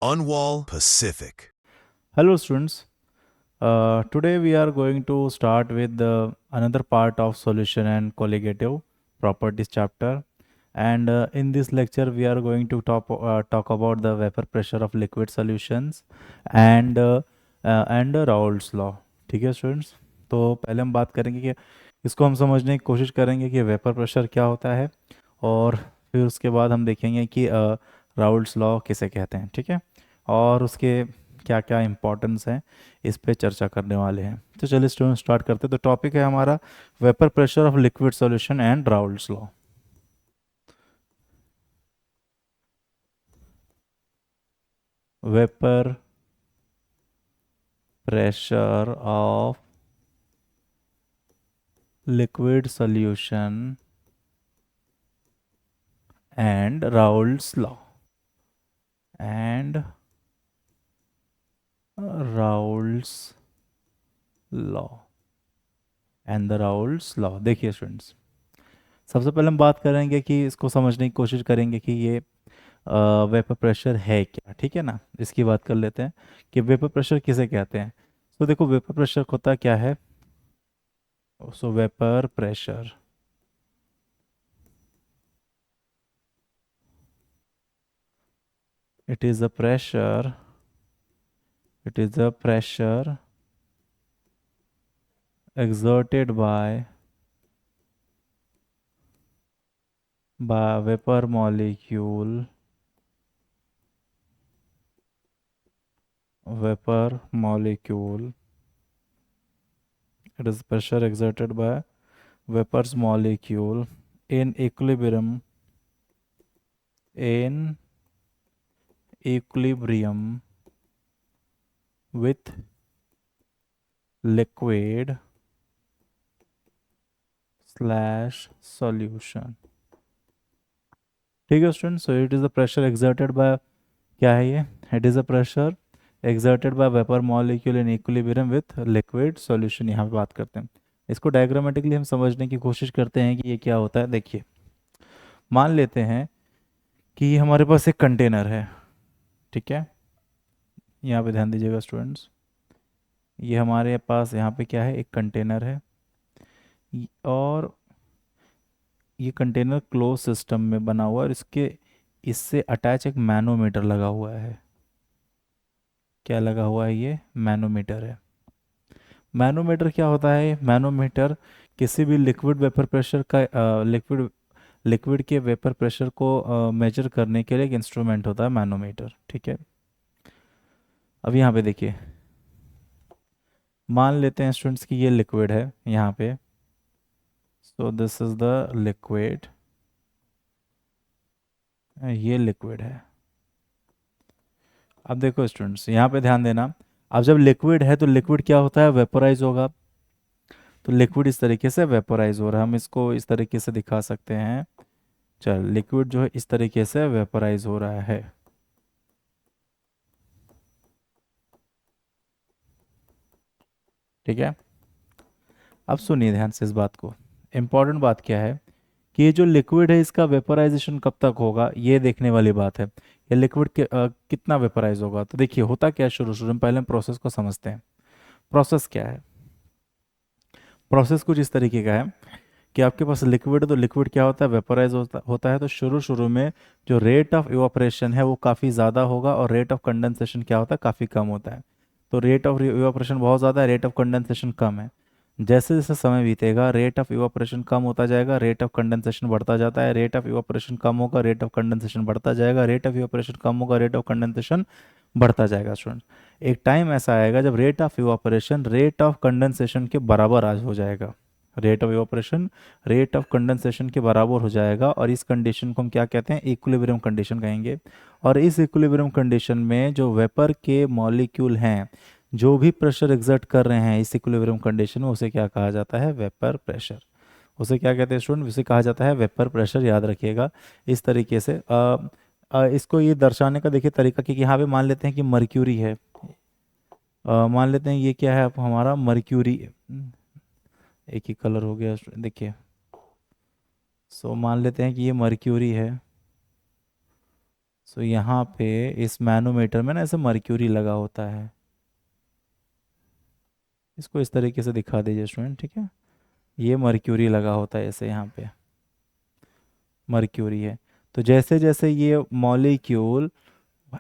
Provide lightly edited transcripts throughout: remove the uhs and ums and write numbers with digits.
Unwall Pacific. Hello, students. Today we are going to start with another part of solution and colligative properties chapter. And in this lecture, we are going to talk about the vapor pressure of liquid solutions and Raoult's law. ठीक है students? तो पहले हम बात करेंगे कि इसको हम समझने की कोशिश करेंगे कि वेपर प्रेशर क्या होता है, और फिर उसके बाद हम देखेंगे कि राउल्ट्स लॉ किसे कहते हैं। ठीक है, और उसके क्या क्या इंपॉर्टेंस है, इस पे चर्चा करने वाले हैं। तो चलिए स्टूडेंट स्टार्ट करते हैं। तो टॉपिक है हमारा vapour pressure of liquid solution and Raoult's law. Vapour pressure of liquid solution and Raoult's law and Raoult's law and the Raoult's law. देखिए स्टूडेंट्स, सबसे पहले हम बात करेंगे कि इसको समझने की कोशिश करेंगे कि ये वेपर प्रेशर है क्या। ठीक है ना, इसकी बात कर लेते हैं कि वेपर प्रेशर किसे कहते हैं। तो देखो, वेपर प्रेशर होता क्या है। So vapour pressure it is a pressure, it is a pressure exerted by vapor molecule, vapor molecule. It is pressure exerted by vapor's molecule in equilibrium, in equilibrium with liquid slash solution। ठीक है student, so it is the pressure exerted by, क्या है ये, it is a pressure exerted by vapour molecule in equilibrium with liquid solution. यहाँ पे बात करते हैं, इसको डायग्रामेटिकली हम समझने की कोशिश करते हैं कि ये क्या होता है। देखिए, मान लेते हैं कि हमारे पास एक कंटेनर है। ठीक है, यहाँ पे ध्यान दीजिएगा स्टूडेंट्स, ये हमारे पास यहाँ पे क्या है, एक कंटेनर है। और ये कंटेनर क्लोज सिस्टम में बना हुआ है, और इसके इससे अटैच एक मैनोमीटर लगा हुआ है। क्या लगा हुआ है, ये मैनोमीटर है। मैनोमीटर क्या होता है, मैनोमीटर किसी भी लिक्विड वेपर प्रेशर का लिक्विड लिक्विड के वेपर प्रेशर को मेजर करने के लिए एक इंस्ट्रूमेंट होता है, मैनोमीटर। ठीक है, अब यहाँ पे देखिए, मान लेते हैं स्टूडेंट्स कि ये लिक्विड है यहाँ पे। सो दिस इज द लिक्विड, ये लिक्विड है। अब देखो स्टूडेंट्स, यहाँ पे ध्यान देना, अब जब लिक्विड है तो लिक्विड क्या होता है, वेपोराइज होगा। तो लिक्विड इस तरीके से वेपोराइज हो रहा है, हम इसको इस तरीके से दिखा सकते हैं। चल, लिक्विड जो है इस तरीके से वेपोराइज हो रहा है। ठीक है, अब सुनिए ध्यान से इस बात को। इम्पॉर्टेंट बात क्या है कि ये जो लिक्विड है इसका वेपोराइजेशन कब तक होगा, ये देखने वाली बात है। ये लिक्विड के कितना वेपोराइज होगा। तो देखिए, होता क्या है, शुरू शुरू में पहले हम प्रोसेस को समझते हैं। प्रोसेस क्या है, प्रोसेस कुछ इस तरीके का है कि आपके पास लिक्विड है, तो लिक्विड क्या होता है, वेपोराइज होता है। तो शुरू शुरू में जो रेट ऑफ इवापोरेशन है वो काफ़ी ज़्यादा होगा, और रेट ऑफ कंडेंसेशन क्या होता है, काफ़ी कम होता है। तो रेट ऑफ इवापोरेशन बहुत ज़्यादा है, रेट ऑफ कंडेंसेशन कम है। जैसे जैसे समय बीतेगा, रेट ऑफ इवापोरेशन कम होता जाएगा, रेट ऑफ कंडेंसेशन बढ़ता जाता है। रेट ऑफ इवापोरेशन कम होगा, रेट ऑफ कंडेंसेशन बढ़ता जाएगा, रेट ऑफ इवापोरेशन कम होगा, रेट ऑफ कंडेंसेशन बढ़ता जाएगा। स्टूडेंट, एक टाइम ऐसा आएगा जब rate of evaporation rate of condensation के बराबर आज हो जाएगा। Rate of evaporation rate of condensation के बराबर हो जाएगा, और इस कंडीशन को हम क्या कहते हैं, इक्विलिब्रियम कंडीशन कहेंगे। और इस इक्विलिब्रियम कंडीशन में जो वेपर के मॉलिक्यूल हैं, जो भी प्रेशर एग्जर्ट कर रहे हैं इस इक्विलिब्रियम कंडीशन में, उसे क्या कहा जाता है, वेपर प्रेशर। उसे क्या कहते हैं स्टूडेंट, उसे कहा जाता है वेपर प्रेशर। याद रखिएगा इस तरीके से। इसको ये दर्शाने का देखिए तरीका कि यहाँ पे मान लेते हैं कि मर्क्यूरी है। मान लेते हैं ये क्या है, अब हमारा मर्क्यूरी, एक ही कलर हो गया देखिए। सो मान लेते हैं कि ये मर्क्यूरी है। सो यहाँ पे इस मैनोमीटर में ना ऐसे मर्क्यूरी लगा होता है, इसको इस तरीके से दिखा दीजिए स्टूडेंट, ठीक है। ये मर्क्यूरी लगा होता है ऐसे, यहाँ पे मर्क्यूरी है। तो जैसे जैसे ये मॉलिक्यूल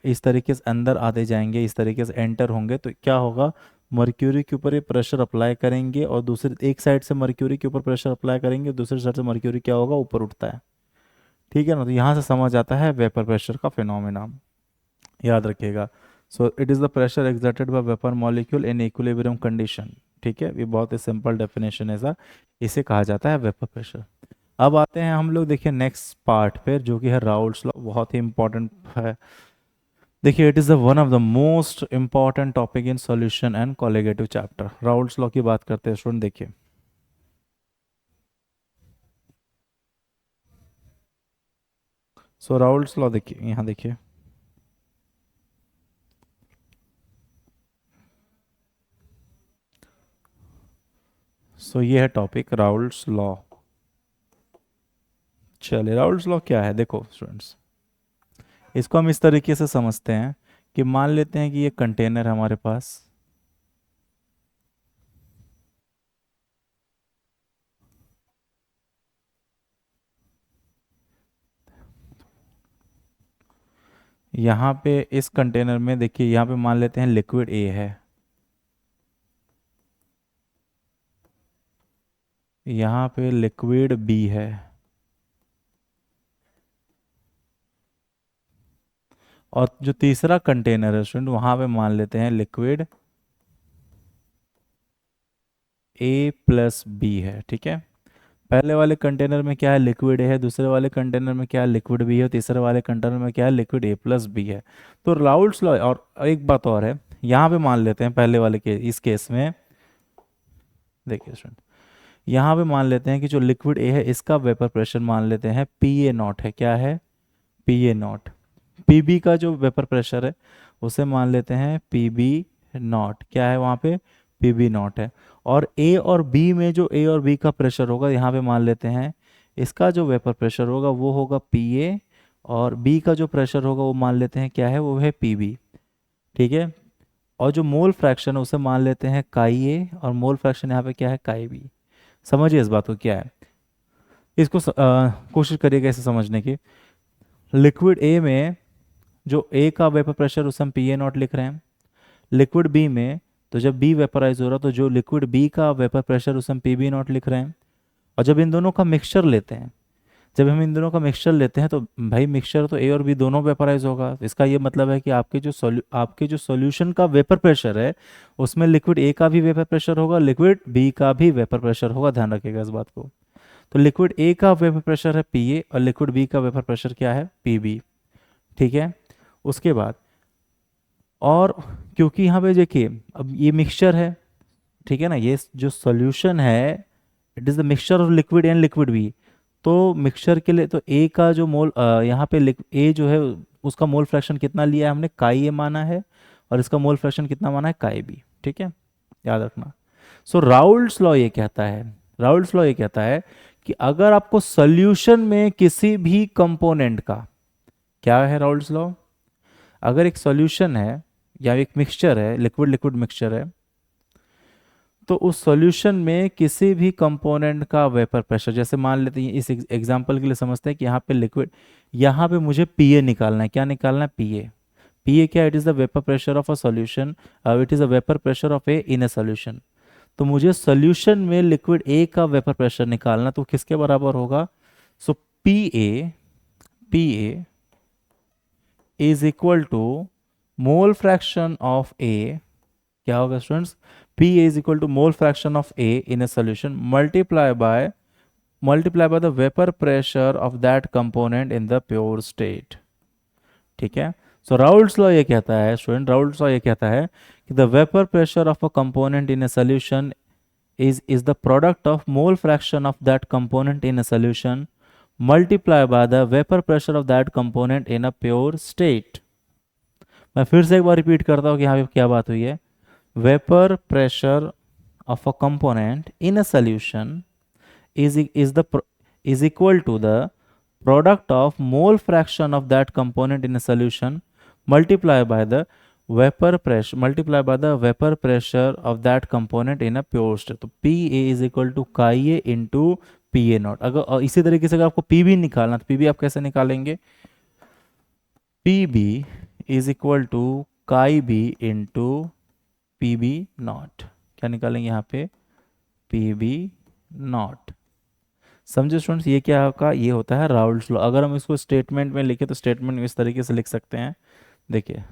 इस तरीके से अंदर आते जाएंगे, इस तरीके से एंटर होंगे, तो क्या होगा, मर्क्यूरी के ऊपर ये प्रेशर अप्लाई करेंगे, और दूसरे एक साइड से मर्क्यूरी के ऊपर प्रेशर अप्लाई करेंगे, दूसरी साइड से मर्क्यूरी क्या होगा, ऊपर उठता है, ठीक है ना। तो यहाँ से समझ आता है वेपर प्रेशर का फिनोमेना, याद रखिएगा। So it is the pressure exerted by vapour molecule in equilibrium condition, ठीक है। ये बहुत ही सिंपल डेफिनेशन है सर, इसे कहा जाता है वेपर प्रेशर। अब आते हैं हम लोग, देखिए नेक्स्ट पार्ट पे, जो कि है राउल्ट्स लॉ, बहुत ही इंपॉर्टेंट है। देखिए it is the one of the most important topic in solution and colligative chapter. Raoult's law की बात करते हैं स्टूडेंट, देखिए। सो राउल्ट्स लॉ देखिए, यहाँ देखिए, सो ये है टॉपिक राउल्ट्स लॉ। चलिए राउल्ट्स लॉ क्या है, देखो स्टूडेंट्स, इसको हम इस तरीके से समझते हैं कि मान लेते हैं कि ये कंटेनर है हमारे पास, यहाँ पे इस कंटेनर में देखिए, यहाँ पे मान लेते हैं लिक्विड ए है, यहाँ पे लिक्विड बी है, और जो तीसरा कंटेनर है स्टूडेंट, वहाँ पे मान लेते हैं लिक्विड ए प्लस बी है, ठीक है। पहले वाले कंटेनर में क्या है, लिक्विड ए है, दूसरे वाले कंटेनर में क्या है, लिक्विड बी है, तीसरे वाले कंटेनर में क्या है, लिक्विड ए प्लस बी है। तो राउल्ट्स लॉ, और एक बात और है, यहाँ पे मान लेते हैं पहले वाले के इस केस में, देखिए स्टूडेंट, यहाँ पे मान लेते हैं कि जो लिक्विड ए है इसका वेपर प्रेशर मान लेते हैं पी ए नॉट है, क्या है, P A naught. P B का जो वेपर प्रेशर है उसे मान लेते हैं पी बी नॉट, क्या है वहाँ पे, पी बी नॉट है। और ए और बी में जो ए और बी का प्रेशर होगा, यहाँ पे मान लेते हैं इसका जो वेपर प्रेशर होगा वो होगा पी ए, और बी का जो प्रेशर होगा वो मान लेते हैं क्या है, वो है पी बी, ठीक है। और जो मोल फ्रैक्शन है उसे मान लेते हैं काई ए, और मोल फ्रैक्शन यहाँ पे क्या है, काई बी। समझिए इस बात को क्या है, इसको कोशिश करिएगा इसे समझने की। लिक्विड ए में जो ए का वेपर प्रेशर उसे हम पी ए नॉट लिख रहे हैं, लिक्विड बी में तो जब बी वेपराइज हो रहा तो जो लिक्विड बी का वेपर प्रेशर उसे हम पी बी नॉट लिख रहे हैं। और जब इन दोनों का मिक्सचर लेते हैं, जब हम इन दोनों का मिक्सचर लेते हैं तो भाई मिक्सचर तो ए और बी दोनों वेपराइज होगा, इसका ये मतलब है कि आपके जो सॉल्यूशन का वेपर प्रेशर है उसमें लिक्विड ए का भी वेपर प्रेशर होगा, लिक्विड बी का भी वेपर प्रेशर होगा, ध्यान रखिएगा इस बात को। तो लिक्विड ए का वेपर प्रेशर है पी ए, और लिक्विड बी का वेपर प्रेशर क्या है, पी बी, ठीक है। उसके बाद, और क्योंकि यहाँ पे देखिए अब ये मिक्सचर है, ठीक है ना, ये जो सॉल्यूशन है it is the mixture of liquid and liquid B. तो मिक्सचर के लिए तो ए का जो मोल यहाँ पे ए जो है उसका मोल फ्रैक्शन कितना लिया है हमने, काई ए माना है, और इसका मोल फ्रैक्शन कितना माना है, काई बी, ठीक है, याद रखना। सो राउल्ट्स लॉ ये कहता है, राउल्ट्स लॉ ये कहता है कि अगर आपको सॉल्यूशन में किसी भी कंपोनेंट का, क्या है राउल्ट्स लॉ, अगर एक सॉल्यूशन है या एक मिक्सचर है, लिक्विड लिक्विड मिक्सचर है, तो उस सॉल्यूशन में किसी भी कंपोनेंट का वेपर प्रेशर, जैसे मान लेते हैं इस एग्जांपल के लिए समझते हैं कि यहाँ पे लिक्विड, यहाँ पे मुझे पीए निकालना है, क्या निकालना है, पीए। पीए क्या, it is the vapour pressure of a solution, it is the vapour pressure of A in a solution. तो मुझे सॉल्यूशन में लिक्विड ए का वेपर प्रेशर निकालना, तो किसके बराबर होगा, so P A is equal to mole fraction of A, क्या होगा students, P is equal to mole fraction of A in a solution multiply by the vapor pressure of that component in the pure state, ठीक है। सो Raoult's law ये कहता है student, Raoult's law ये कहता है कि the vapour pressure of a component in a solution is the product of mole fraction of that component in a solution multiply by the vapor pressure of that component in a pure state। मैं फिर से एक बार repeat करता हूँ कि यहाँ पे क्या बात हुई है। Vapor pressure of a component in a solution is equal to the product of mole fraction of that component in a solution multiply by the vapor pressure of that component in a pure state. तो P A is equal to chi A into P A naught. अगर और इसी तरीके से अगर आपको P B निकालना तो पी बी आप कैसे निकालेंगे? P B is equal to chi B into P B naught. क्या निकालेंगे यहाँ पे? P B naught. समझे स्टूडेंट्स? ये क्या आपका ये होता है राउल्स लॉ। अगर हम इसको स्टेटमेंट में लिखे तो स्टेटमेंट इस तरीके से लिख सकते हैं। देखिए,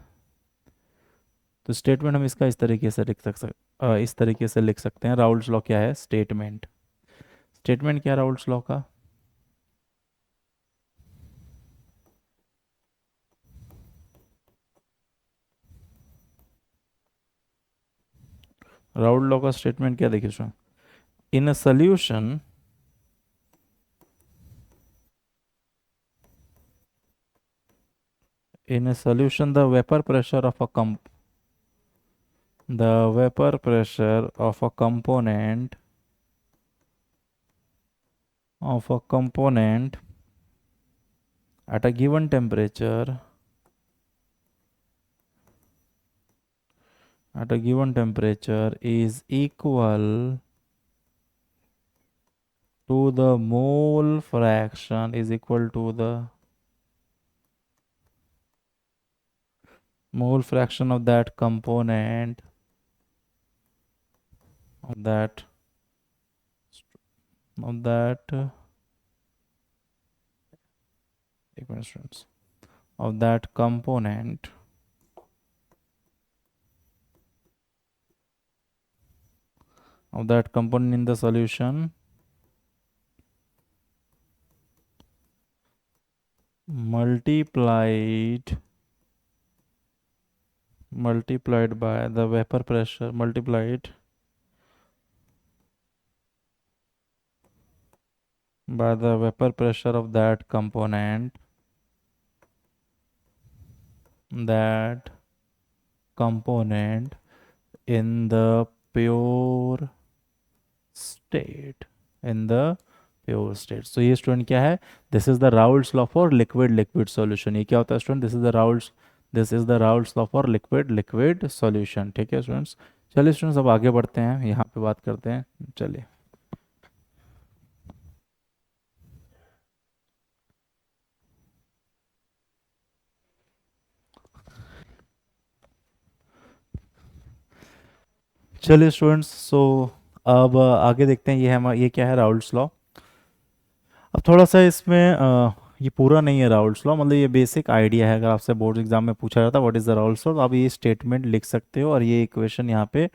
तो स्टेटमेंट हम इसका इस तरीके से इस तरीके से लिख सकते हैं। राउल्स लॉ क्या है? स्टेटमेंट क्या है राउल्स लॉ का? राउल्स लॉ का स्टेटमेंट क्या? देखिए student, in a solution the vapor pressure of a component at a given temperature is equal to the mole fraction of that component of that equations of that component in the solution multiplied by the vapor pressure of that component in the pure state तो ये student क्या है? This is the Raoult's law for liquid solution. ये क्या होता है student? This is the Raoult's law for liquid solution. ठीक है स्टूडेंट्स? चलिए स्टूडेंट्स, अब आगे बढ़ते हैं, यहाँ पे बात करते हैं। चलिए, स्टूडेंट्स, सो अब आगे देखते हैं। ये क्या है? Raoult's law. अब थोड़ा सा इसमें ये पूरा नहीं है राउल्स लॉ, मतलब ये बेसिक आइडिया है। अगर आपसे बोर्ड एग्जाम में पूछा जाता है what is the Raoul's law, तो आप ये स्टेटमेंट लिख सकते हो और ये इक्वेशन यहाँ पे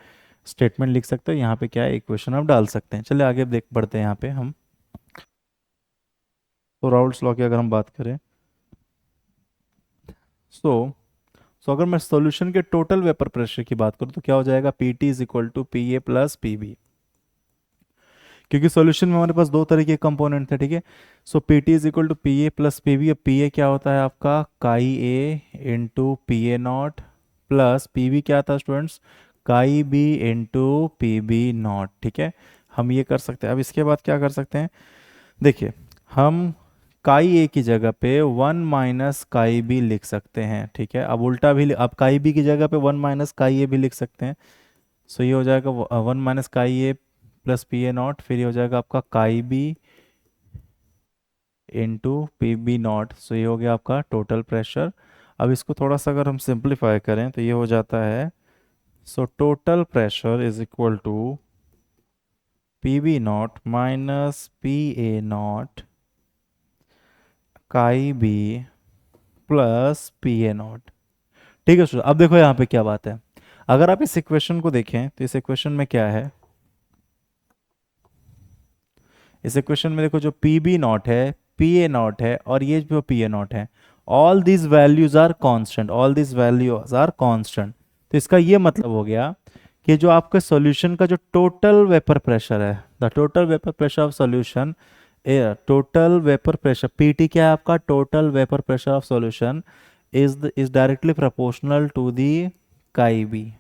स्टेटमेंट लिख सकते हो। यहाँ पे क्या है? इक्वेशन आप डाल सकते हैं। चलिए आगे देख बढ़ते हैं यहाँ पे हम। तो राउल्स लॉ की अगर हम बात करें, सो अगर मैं सॉल्यूशन के टोटल वेपर प्रेशर की बात करूँ तो क्या हो जाएगा? P T is equal to P A plus P B. क्योंकि सॉल्यूशन में हमारे पास दो तरह के कंपोनेंट थे। ठीक है? So P T is equal to P A plus P B. अब पी ए क्या होता है आपका? Chi A into P A naught, plus P B क्या था students? Chi B into P B naught. ठीक है? हम ये कर सकते हैं। अब इसके बाद क्या कर सकते हैं? देखिए, हम काई ए की जगह पे वन माइनस काई बी लिख सकते हैं। ठीक है? अब उल्टा भी अब काई बी की जगह पे वन माइनस काई ए भी लिख सकते हैं। सो ये हो जाएगा one minus chi A plus P A naught, फिर ये हो जाएगा आपका chi B into P B naught. So ये हो गया आपका टोटल प्रेशर। अब इसको थोड़ा सा अगर हम सिंप्लीफाई करें तो ये हो जाता है, so total pressure is equal to P B naught minus P A naught chi B plus P A naught. ठीक है स्टूडेंट? अब देखो यहाँ पे क्या बात है। अगर आप इस इक्वेशन को देखें तो इस इक्वेशन में क्या है? इस इक्वेशन में देखो, जो पी बी नॉट है, पी ए नॉट है और ये जो पी ए नॉट है, all this values are constant. तो इसका ये मतलब हो गया कि जो आपके सॉल्यूशन का जो टोटल वेपर प्रेशर है, the total vapour pressure of solution, total vapour pressure P T क्या है आपका? Total vapour pressure of solution is directly proportional to the chi B.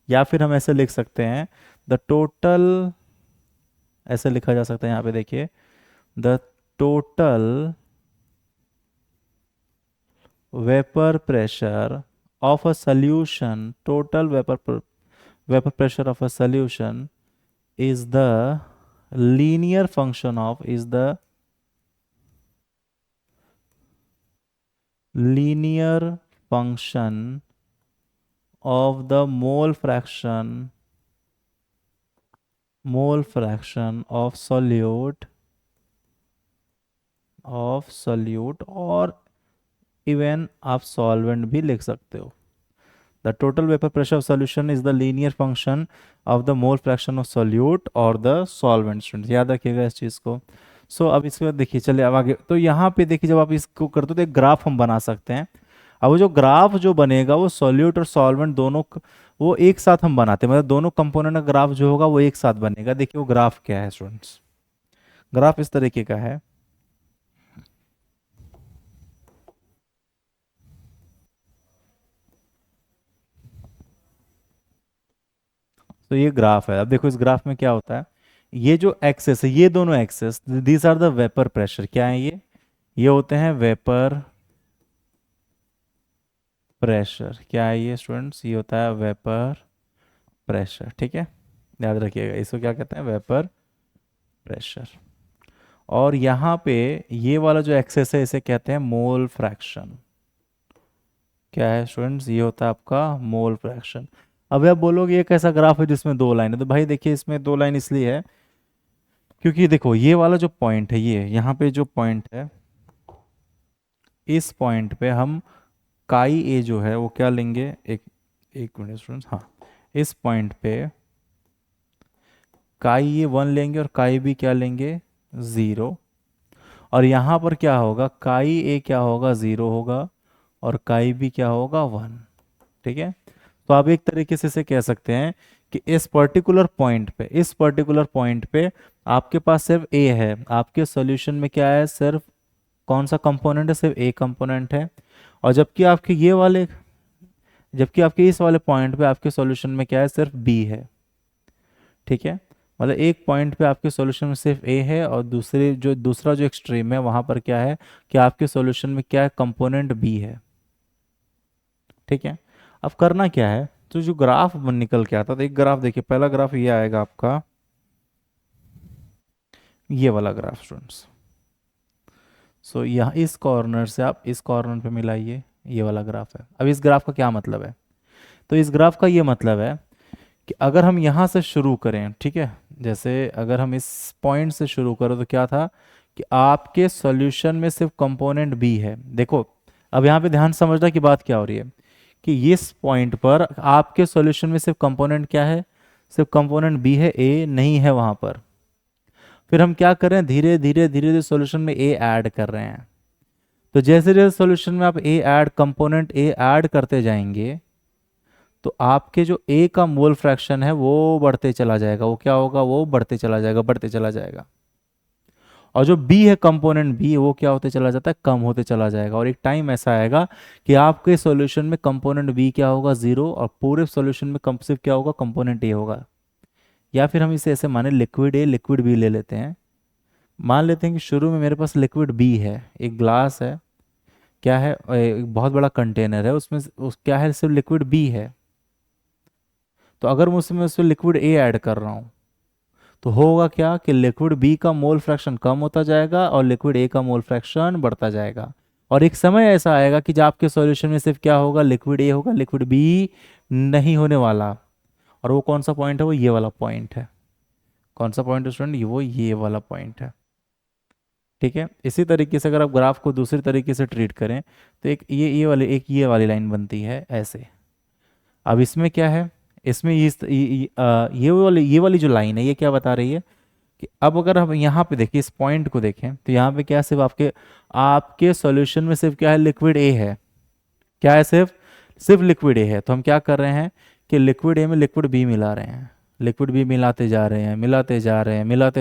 या फिर हम ऐसे लिख सकते हैं, द टोटल, ऐसे लिखा जा सकता है यहाँ पे देखिए, the total vapor pressure of a solution, total vapor pressure of a solution is the linear function of, is the linear function of the mole fraction of solute और इवन आप सॉल्वेंट भी लिख सकते हो. The total vapour pressure of solution is the linear function of the mole fraction of solute और the solvent. Student याद रखिएगा इस चीज़ को. सो अब इसके बाद देखिए, चलिए अब आगे. तो यहाँ पे देखिए, जब आप इसको करते हो तो एक ग्राफ हम बना सकते हैं. अब वो जो ग्राफ जो बनेगा वो सॉल्यूट और सॉल्वेंट दोनों वो एक साथ हम बनाते हैं, मतलब दोनों कंपोनेंट का ग्राफ जो होगा वो एक साथ बनेगा. देखिए वो ग्राफ क्या है स्टूडेंट्स. ग्राफ इस तरीके का है. तो ये ग्राफ है. अब देखो इस ग्राफ में क्या होता है. ये जो एक्सेस है, ये दोनों axes, these are the vapour pressure. क्या है ये होते हैं वेपर प्रेशर. क्या है ये स्टूडेंट्स, ये होता है वेपर प्रेशर. ठीक है, याद रखिएगा इसको क्या कहते हैं, वेपर प्रेशर. और यहाँ पे ये वाला जो एक्सेस है इसे कहते हैं मोल फ्रैक्शन. क्या है स्टूडेंट्स, ये होता है आपका मोल फ्रैक्शन. अब आप बोलोगे ये कैसा ग्राफ है जिसमें दो लाइन है. तो भाई देखिए इसमें दो लाइन इसलिए है क्योंकि देखो ये वाला जो पॉइंट है, ये यहाँ पे जो पॉइंट है, इस पॉइंट पे हम काई ए जो है वो क्या लेंगे, एक एक मिनट स्टूडेंट्स, हाँ, इस पॉइंट पे काई ए 1 लेंगे और काई बी क्या लेंगे, 0. और यहाँ पर क्या होगा, काई ए क्या होगा, 0 होगा और काई बी क्या होगा, 1. ठीक है. तो आप एक तरीके से इसे कह सकते हैं कि इस पर्टिकुलर पॉइंट पे आपके पास सिर्फ ए है. आपके सॉल्यूशन में क्या है, सिर्फ कौन सा कंपोनेंट है, सिर्फ ए कंपोनेंट है. और जबकि आपके इस वाले पॉइंट पे आपके सॉल्यूशन में क्या है, सिर्फ बी है. ठीक है, मतलब एक पॉइंट पे आपके सॉल्यूशन में सिर्फ ए है और दूसरा जो एक्सट्रीम है वहां पर क्या है कि आपके सॉल्यूशन में क्या है, कंपोनेंट बी है. ठीक है. अब करना क्या है, तो जो ग्राफ निकल के आता, तो एक ग्राफ देखिए, पहला ग्राफ ये आएगा आपका, ये वाला ग्राफ स्टूडेंट्स. सो यहाँ इस कॉर्नर से आप इस कॉर्नर पे मिलाइए, ये वाला ग्राफ है. अब इस ग्राफ का क्या मतलब है, तो इस ग्राफ का ये मतलब है कि अगर हम यहाँ से शुरू करें, ठीक है, जैसे अगर हम इस पॉइंट से शुरू करें तो क्या था कि आपके सॉल्यूशन में सिर्फ कंपोनेंट बी है. देखो अब यहाँ पे ध्यान समझना की बात क्या हो रही है कि इस पॉइंट पर आपके सॉल्यूशन में सिर्फ कंपोनेंट क्या है, सिर्फ कंपोनेंट बी है, ए नहीं है वहां पर. फिर हम क्या कर रहे हैं, धीरे धीरे धीरे धीरे सॉल्यूशन में ए ऐड कर रहे हैं. तो जैसे जैसे सॉल्यूशन में आप कंपोनेंट ए ऐड करते जाएंगे तो आपके जो ए का मोल फ्रैक्शन है वो बढ़ते चला जाएगा. वो क्या होगा, वो बढ़ते चला जाएगा. और जो बी है, कंपोनेंट बी, वो क्या होते चला जाता है, कम होते चला जाएगा. और एक टाइम ऐसा आएगा कि आपके सॉल्यूशन में कंपोनेंट बी क्या होगा, 0, और पूरे सॉल्यूशन में कम सिर्फ क्या होगा, कंपोनेंट ए होगा. या फिर हम इसे ऐसे माने, लिक्विड ए लिक्विड बी ले लेते हैं. मान लेते हैं कि शुरू में मेरे पास लिक्विड बी है, एक ग्लास है, क्या है, एक बहुत बड़ा कंटेनर है, उसमें क्या है, सिर्फ लिक्विड बी है. तो अगर मैं उसमें लिक्विड ए ऐड कर रहा हूँ तो होगा क्या कि लिक्विड बी का मोल फ्रैक्शन कम होता जाएगा और लिक्विड ए का मोल फ्रैक्शन बढ़ता जाएगा. और एक समय ऐसा आएगा कि जब आपके सॉल्यूशन में सिर्फ क्या होगा, लिक्विड ए होगा, लिक्विड बी नहीं होने वाला. और वो कौन सा पॉइंट है, वो ये वाला पॉइंट है. कौन सा पॉइंट है स्टूडेंट, वो ये वाला पॉइंट है. ठीक है. इसी तरीके से अगर आप ग्राफ को दूसरी तरीके से ट्रीट करें तो ये वाली लाइन बनती है ऐसे. अब इसमें क्या है, इसमें ये वाली जो लाइन है ये क्या बता रही है कि अब अगर हम यहाँ पे देखें, इस पॉइंट को देखें, तो यहाँ पे क्या, सिर्फ आपके आपके सॉल्यूशन में सिर्फ क्या है, लिक्विड ए है. क्या है, सिर्फ लिक्विड ए है. तो हम क्या कर रहे हैं कि लिक्विड ए में लिक्विड बी मिला रहे हैं, लिक्विड बी मिलाते जा रहे हैं, मिलाते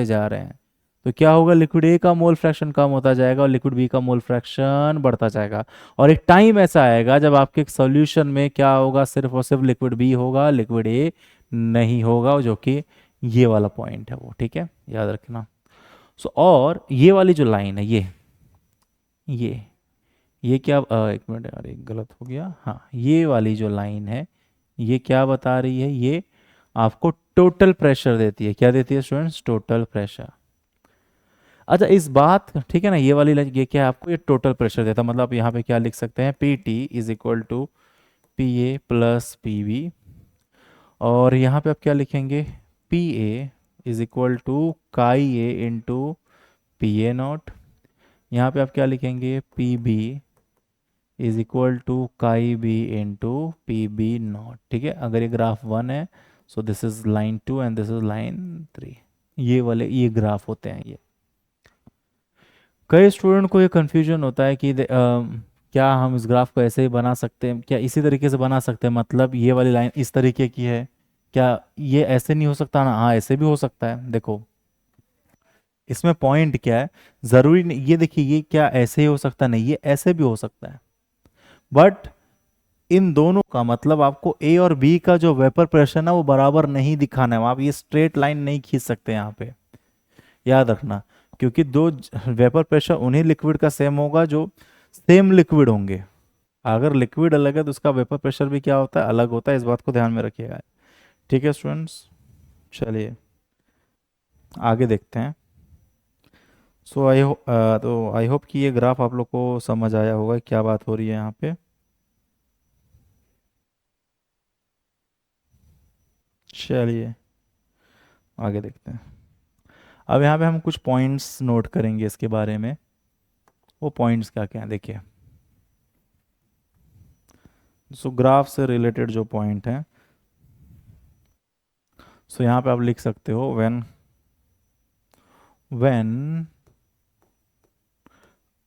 जा रहे हैं. तो क्या होगा, लिक्विड ए का मोल फ्रैक्शन कम होता जाएगा और लिक्विड बी का मोल फ्रैक्शन बढ़ता जाएगा. और एक टाइम ऐसा आएगा जब आपके सॉल्यूशन में क्या होगा, सिर्फ और सिर्फ लिक्विड बी होगा, लिक्विड ए नहीं होगा, जो कि ये वाला पॉइंट है वो. ठीक है, याद रखना. सो और ये वाली जो लाइन है, ये ये क्या एक मिनट यार, एक गलत हो गया। हाँ, ये वाली जो लाइन है ये क्या बता रही है? ये आपको टोटल प्रेशर देती है। क्या देती है स्टूडेंट्स? Total pressure. अच्छा, इस बात, ठीक है ना, ये वाली लाइन ये क्या है? आपको ये टोटल प्रेशर देता है। मतलब यहाँ पे क्या लिख सकते हैं? P T is equal to P A plus P B. और यहाँ पे आप क्या लिखेंगे? P A is equal to chi A into P A naught. यहाँ पे आप क्या लिखेंगे? P B is equal to chi B into P B naught. ठीक है, अगर ये ग्राफ 1 है, so this is line 2 and this is line 3। ये वाले ये ग्राफ होते हैं ये। कई स्टूडेंट को ये कन्फ्यूजन होता है कि क्या हम इस ग्राफ को ऐसे ही बना सकते हैं? क्या इसी तरीके से बना सकते हैं? मतलब ये वाली लाइन इस तरीके की है, क्या ये ऐसे नहीं हो सकता ना? हाँ, ऐसे भी हो सकता है। देखो इसमें पॉइंट क्या है, ज़रूरी नहीं ये देखिए, ये क्या ऐसे ही हो सकता? नहीं, ये ऐसे भी हो सकता है। बट इन दोनों का मतलब आपको ए और बी का जो वेपर प्रेशर ना वो बराबर नहीं दिखाना है। आप ये स्ट्रेट लाइन नहीं खींच सकते यहाँ पे, याद रखना। क्योंकि दो वेपर प्रेशर उन्हीं लिक्विड का सेम होगा जो सेम लिक्विड होंगे। अगर लिक्विड अलग है तो उसका वेपर प्रेशर भी क्या होता है? अलग होता है। इस बात को ध्यान में रखिएगा। ठीक है स्टूडेंट्स, चलिए आगे देखते हैं। सो आई होप कि ये ग्राफ आप लोग को समझ आया होगा क्या बात हो रही है यहाँ पे। चलिए आगे देखते हैं। अब यहाँ पे हम कुछ पॉइंट्स नोट करेंगे इसके बारे में। वो पॉइंट्स क्या क्या हैं देखिए। सो ग्राफ से रिलेटेड जो पॉइंट है, सो यहाँ पे आप लिख सकते हो when when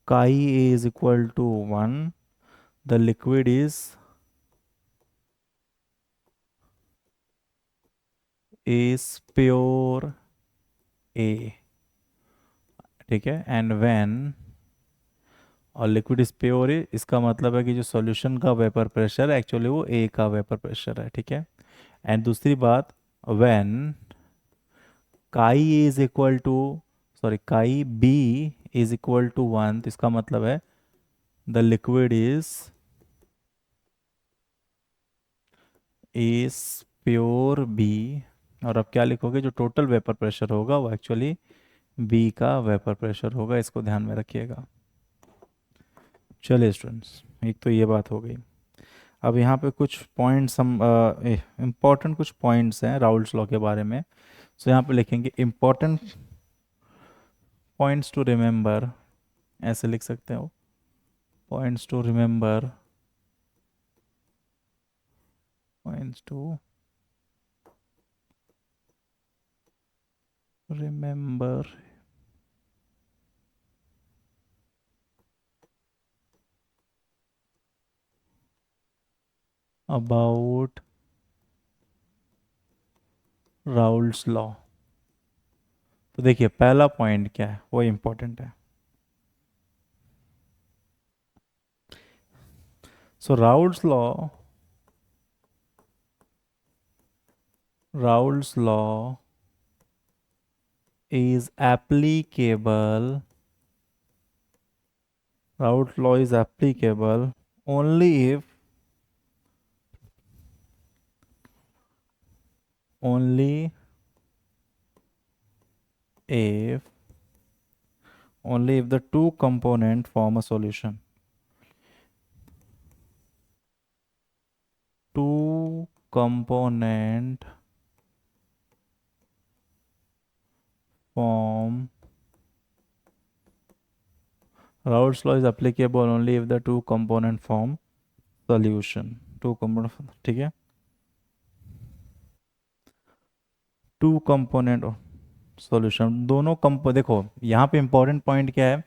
chi a is equal to 1, the liquid is pure A। ठीक है, एंड व्हेन, और लिक्विड इज प्योर ए, इसका मतलब है कि जो सॉल्यूशन का वेपर प्रेशर है एक्चुअली वो ए का वेपर प्रेशर है। ठीक है, एंड दूसरी बात, when chi is equal to, sorry chi B is equal to 1, तो इसका मतलब है the liquid is pure B. और अब क्या लिखोगे? जो टोटल वेपर प्रेशर होगा वो एक्चुअली बी का वेपर प्रेशर होगा। इसको ध्यान में रखिएगा। चलिए स्टूडेंट्स, एक तो ये बात हो गई। अब यहाँ पे कुछ पॉइंट्स हम इम्पॉर्टेंट कुछ पॉइंट्स हैं राउल्स लॉ के बारे में। सो यहाँ पे लिखेंगे इम्पॉर्टेंट पॉइंट्स टू रिमेंबर, ऐसे लिख सकते हो, points to remember, points to remember about Raoult's law. तो देखिए पहला पॉइंट क्या है, वो इम्पोर्टेंट है। So Raoult's law is applicable, Raoult law is applicable only if, only if, only if the two component form a solution. Two component form, Raoult's law is applicable only if the two component form solution. Two component, ठीक है, to component solution, दोनों देखो यहाँ पे important point क्या है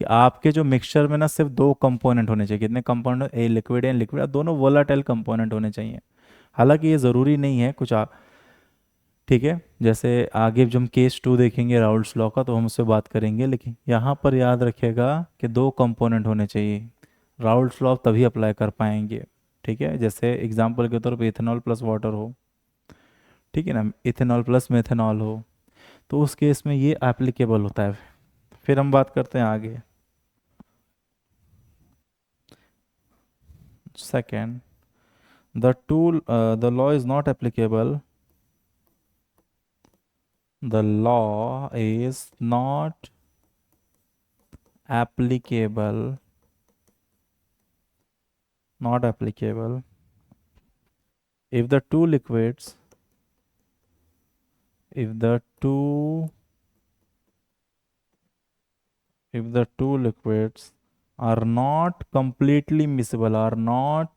कि आपके जो मिक्सचर में ना सिर्फ दो कंपोनेंट होने चाहिए। कितने कंपोनेंट? ए लिक्विड है, लिक्विड, दोनों वोलाटाइल कंपोनेंट होने चाहिए। हालांकि ये ज़रूरी नहीं है कुछ ठीक है, जैसे आगे जब हम केस 2 देखेंगे राउल्ट्स लॉ का तो हम उससे बात करेंगे, लेकिन यहाँ पर याद रखिएगा कि दो कंपोनेंट होने चाहिए। राउल्ट्स लॉ तभी अप्लाई कर पाएंगे। ठीक है, जैसे एग्जांपल के तौर पे इथेनॉल प्लस वाटर हो, ठीक है ना, इथेनॉल प्लस मेथेनॉल हो, तो उस केस में ये एप्लीकेबल होता है। फिर हम बात करते हैं आगे। Second, the law is not applicable. The law is not applicable. Not applicable. If the two liquids, if the two liquids are not completely miscible, are not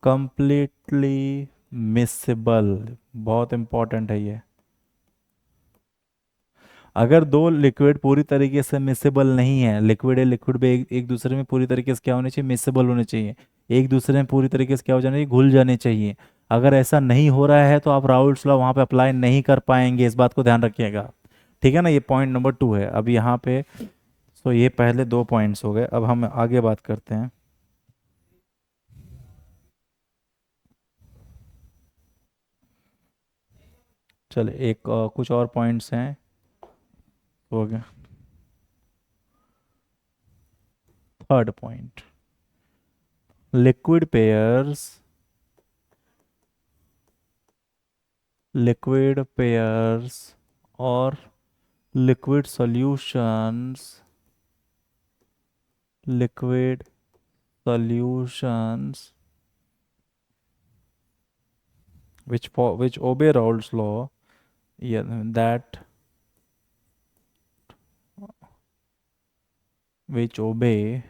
completely miscible, बहुत इंपॉर्टेंट है ये। अगर दो लिक्विड पूरी तरीके से miscible नहीं है, लिक्विड है, लिक्विड में एक दूसरे में पूरी तरीके से क्या होने चाहिए, मिसेबल होने चाहिए, एक दूसरे में पूरी तरीके से क्या हो जाने चाहिए, घुल जाने चाहिए। अगर ऐसा नहीं हो रहा है तो आप राउल्ट्स लॉ वहाँ पे अप्लाई नहीं कर पाएंगे, इस बात को ध्यान रखिएगा। ठीक है ना, ये पॉइंट नंबर 2 है अब यहाँ पे। सो ये पहले 2 पॉइंट्स हो गए, अब हम आगे बात करते हैं। चले एक कुछ और पॉइंट्स हैं, हो गया। Third point, liquid pairs, liquid pairs or liquid solutions, liquid solutions which obey Raoult's law, yeah, that which obey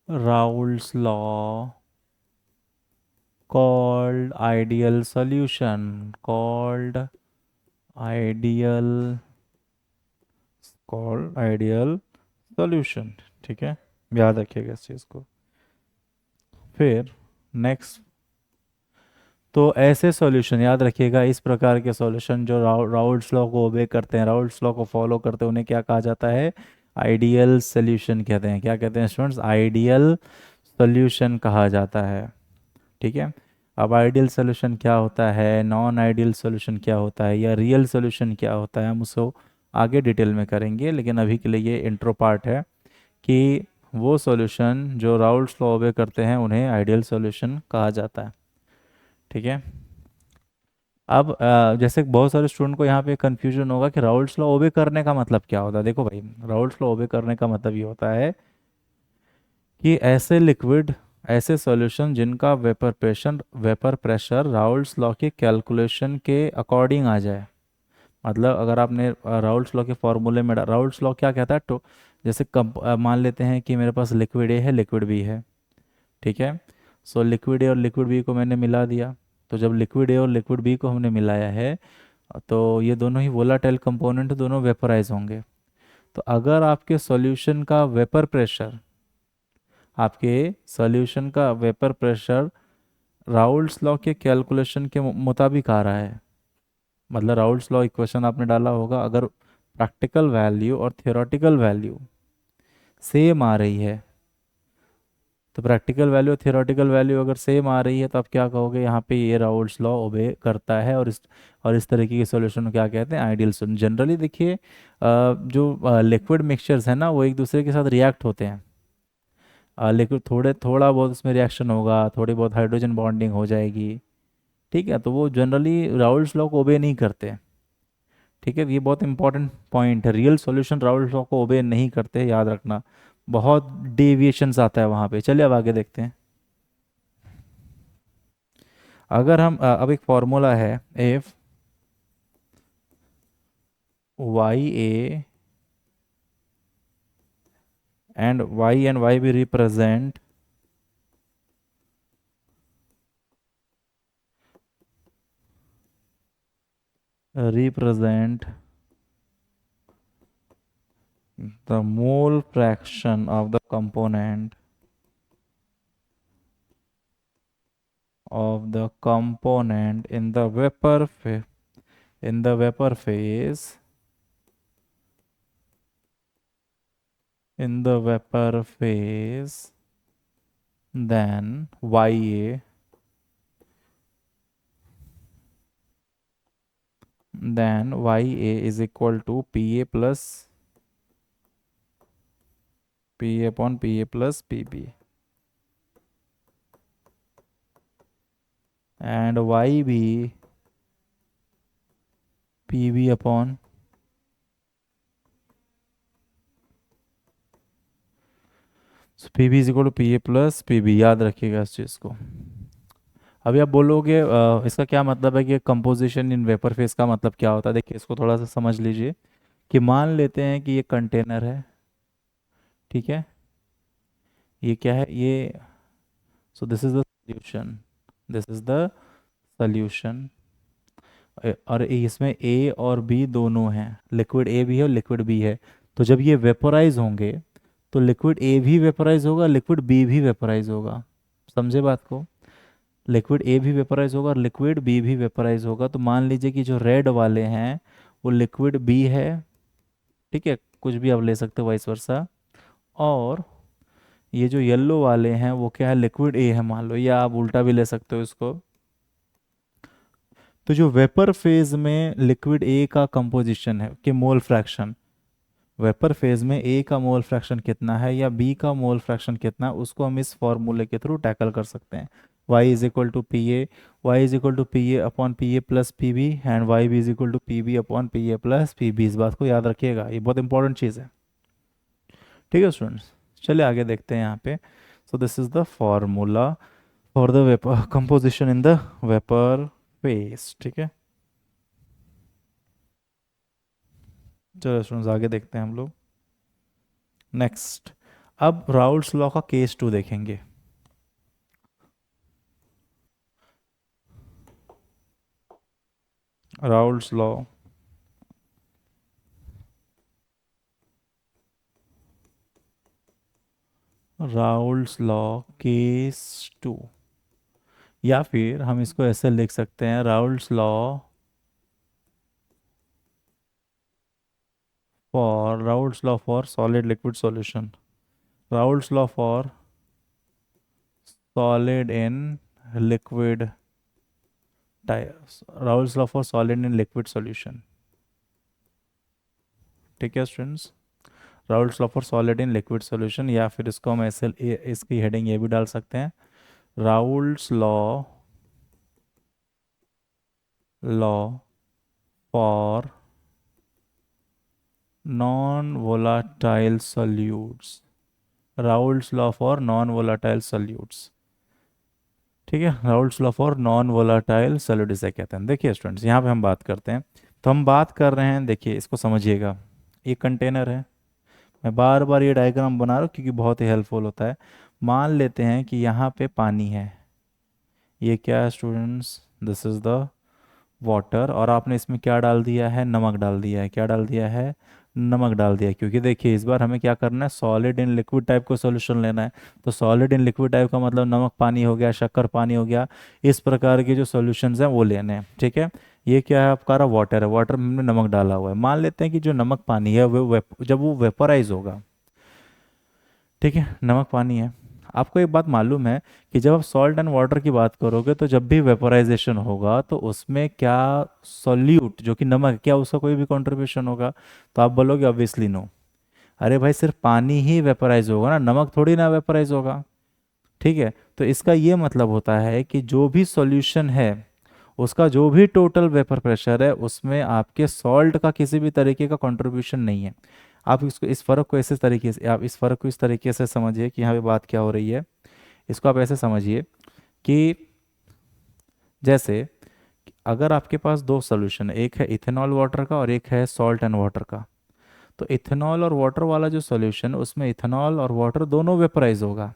Raoult's law called ideal solution, ideal called ideal solution। ठीक है, याद रखिएगा इस चीज़ को। फिर नेक्स्ट, तो ऐसे सॉल्यूशन याद रखिएगा, इस प्रकार के सॉल्यूशन जो राउल्ट्स लॉ को ओबे करते हैं, राउल्ट्स लॉ को फॉलो करते हैं, उन्हें क्या कहा जाता है, आइडियल सॉल्यूशन कहते हैं। क्या कहते हैं स्टूडेंट्स, आइडियल सॉल्यूशन कहा जाता है। ठीक है, अब आइडियल सॉल्यूशन क्या होता है, नॉन आइडियल सॉल्यूशन क्या होता है, या रियल सॉल्यूशन क्या होता है, हम उसको आगे डिटेल में करेंगे, लेकिन अभी के लिए ये इंट्रो पार्ट है कि वो सॉल्यूशन जो राउल्ट्स लॉ ओबे करते हैं उन्हें आइडियल सॉल्यूशन कहा जाता है। ठीक है, अब जैसे बहुत सारे स्टूडेंट को यहाँ पे कंफ्यूजन होगा कि राउल्ट्स लॉ ओबे करने का मतलब क्या होता है। देखो भाई, राउल्ट्स लॉ ओबे करने का मतलब ये होता है कि ऐसे लिक्विड, ऐसे सॉल्यूशन जिनका वेपर प्रेशर राउल्ट्स लॉ के कैलकुलेशन के अकॉर्डिंग आ जाए। मतलब अगर आपने राउल्ट्स लॉ के फॉर्मूले में राउल्ट्स लॉ क्या कहता है, तो जैसे मान लेते हैं कि मेरे पास लिक्विड ए है, लिक्विड बी है। ठीक है, सो लिक्विड ए और लिक्विड बी को मैंने मिला दिया। तो जब लिक्विड ए और लिक्विड बी को हमने मिलाया है तो ये दोनों ही वोलाटाइल कंपोनेंट, दोनों वेपराइज होंगे। तो अगर आपके सॉल्यूशन का वेपर प्रेशर राउल्ट्स लॉ के कैलकुलेशन के मुताबिक आ रहा है, मतलब राउल्ट्स लॉ इक्वेशन आपने डाला होगा, अगर प्रैक्टिकल वैल्यू और थियोरेटिकल वैल्यू सेम आ रही है, तो प्रैक्टिकल वैल्यू और थियोरेटिकल वैल्यू अगर सेम आ रही है तो आप क्या कहोगे, यहाँ पे ये राउल्ट्स लॉ ओबे करता है। और इस तरीके के सॉल्यूशन को क्या कहते हैं, आइडियल सॉल्यूशन। जनरली देखिए जो लिक्विड मिक्सचर्स हैं ना, वो एक दूसरे के साथ रिएक्ट होते हैं। लिक्विड थोड़ा बहुत उसमें रिएक्शन होगा, थोड़ी बहुत हाइड्रोजन बॉन्डिंग हो जाएगी। ठीक है, तो वो जनरली राउल्ट्स लॉ को ओबे नहीं करते। ठीक है, ये बहुत इंपॉर्टेंट पॉइंट है, रियल सॉल्यूशन राउल्ट्स लॉ को ओबे नहीं करते, याद रखना। बहुत डेविएशंस आता है वहाँ पे। चलिए अब आगे देखते हैं। अगर हम अब एक फॉर्मूला है, if Y A and Y B represent the mole fraction of the component in the vapor phase, then YA then Y A is equal to P A plus P A upon P A plus P B and Y B P B upon P B is equal to P A plus P B. याद रखिएगा इस चीज़ को। अभी आप बोलोगे इसका क्या मतलब है कि कंपोजिशन इन वेपर फेज का मतलब क्या होता है। देखिए इसको थोड़ा सा समझ लीजिए कि मान लेते हैं कि ये कंटेनर है, ठीक है। ये क्या है, ये सो this is the solution, this is the solution. और इसमें ए और बी दोनों हैं, लिक्विड ए भी है और लिक्विड बी है। तो जब ये वेपोराइज होंगे तो लिक्विड ए भी वेपोराइज होगा, लिक्विड बी भी वेपोराइज होगा। समझे बात को। लिक्विड ए भी वेपोराइज होगा और लिक्विड बी भी वेपोराइज होगा। तो मान लीजिए कि जो रेड वाले हैं वो लिक्विड बी है, ठीक है, कुछ भी आप ले सकते हो वाइस वर्सा। और ये जो येलो वाले हैं वो क्या है, लिक्विड ए है मान लो, या आप उल्टा भी ले सकते हो इसको। तो जो वेपर फेज में लिक्विड ए का कंपोजिशन है कि मोल फ्रैक्शन, वेपर फेज में ए का मोल फ्रैक्शन कितना है या बी का मोल फ्रैक्शन कितना है, उसको हम इस फॉर्मूले के थ्रू टैकल कर सकते हैं। y is equal to P A, Y is equal to P A upon P A plus P B and Y B is equal to P B upon P A plus P B. इस बात को याद रखिएगा, ये बहुत important चीज़ है। ठीक है स्टूडेंट्स, चलिए आगे देखते हैं यहाँ पे। सो this is the formula for the vapour composition in the vapour phase, ठीक है। चलो स्टूडेंट्स आगे देखते हैं हम लोग नेक्स्ट। अब राउल्स लॉ का केस 2 देखेंगे। Raoult's law, Raoult's law case 2, या फिर हम इसको ऐसे लिख सकते हैं, Raoult's law for, Raoult's law for solid liquid solution, Raoult's law for solid in liquid Raoult's law for solid in liquid solution. ठीक है students, Raoult's law for solid in liquid solution, या फिर इसको हम ऐसे इसकी हेडिंग ये भी डाल सकते हैं, Raoult's law for non volatile solutes, Raoult's law for non volatile solutes. ठीक है, Raoult's law for non volatile solute इसे कहते हैं। देखिए स्टूडेंट्स यहाँ पे हम बात करते हैं, तो हम बात कर रहे हैं, देखिए इसको समझिएगा। ये कंटेनर है, मैं बार बार ये डायग्राम बना रहा हूँ क्योंकि बहुत ही हेल्पफुल होता है। मान लेते हैं कि यहाँ पे पानी है, ये क्या है students, this is the water, और आपने इसमें क्या डाल दिया है, नमक डाल दिया है। क्या डाल दिया है, नमक डाल दिया है। क्योंकि देखिए इस बार हमें क्या करना है, सॉलिड इन लिक्विड टाइप का सॉल्यूशन लेना है। तो सॉलिड इन लिक्विड टाइप का मतलब नमक पानी हो गया, शक्कर पानी हो गया, इस प्रकार के जो सॉल्यूशंस हैं वो लेने हैं। ठीक है, ये क्या है आपका वाटर है, वाटर में हमने नमक डाला हुआ है। मान लेते हैं कि जो नमक पानी है जब वो वेपराइज होगा, ठीक है, नमक पानी है। आपको एक बात मालूम है कि जब आप सॉल्ट एंड वाटर की बात करोगे तो जब भी वेपोराइजेशन होगा तो उसमें क्या सॉल्यूट जो कि नमक है, क्या उसका कोई भी कंट्रीब्यूशन होगा। तो आप बोलोगे ऑब्वियसली नो। अरे भाई सिर्फ पानी ही वेपोराइज होगा ना, नमक थोड़ी ना वेपोराइज होगा। ठीक है, तो इसका ये मतलब होता है कि जो भी सॉल्यूशन है उसका जो भी टोटल वेपर प्रेशर है उसमें आपके सॉल्ट का किसी भी तरीके का कंट्रीब्यूशन नहीं है। आप इसको, इस फ़र्क को ऐसे तरीके से, आप इस फ़र्क को इस तरीके से समझिए कि यहाँ पे बात क्या हो रही है। इसको आप ऐसे समझिए कि जैसे कि अगर आपके पास दो सॉल्यूशन है, एक है इथेनॉल वाटर का और एक है सॉल्ट एंड वाटर का। तो इथेनॉल और वाटर वाला जो सॉल्यूशन, उसमें इथेनॉल और वाटर दोनों वेपराइज होगा।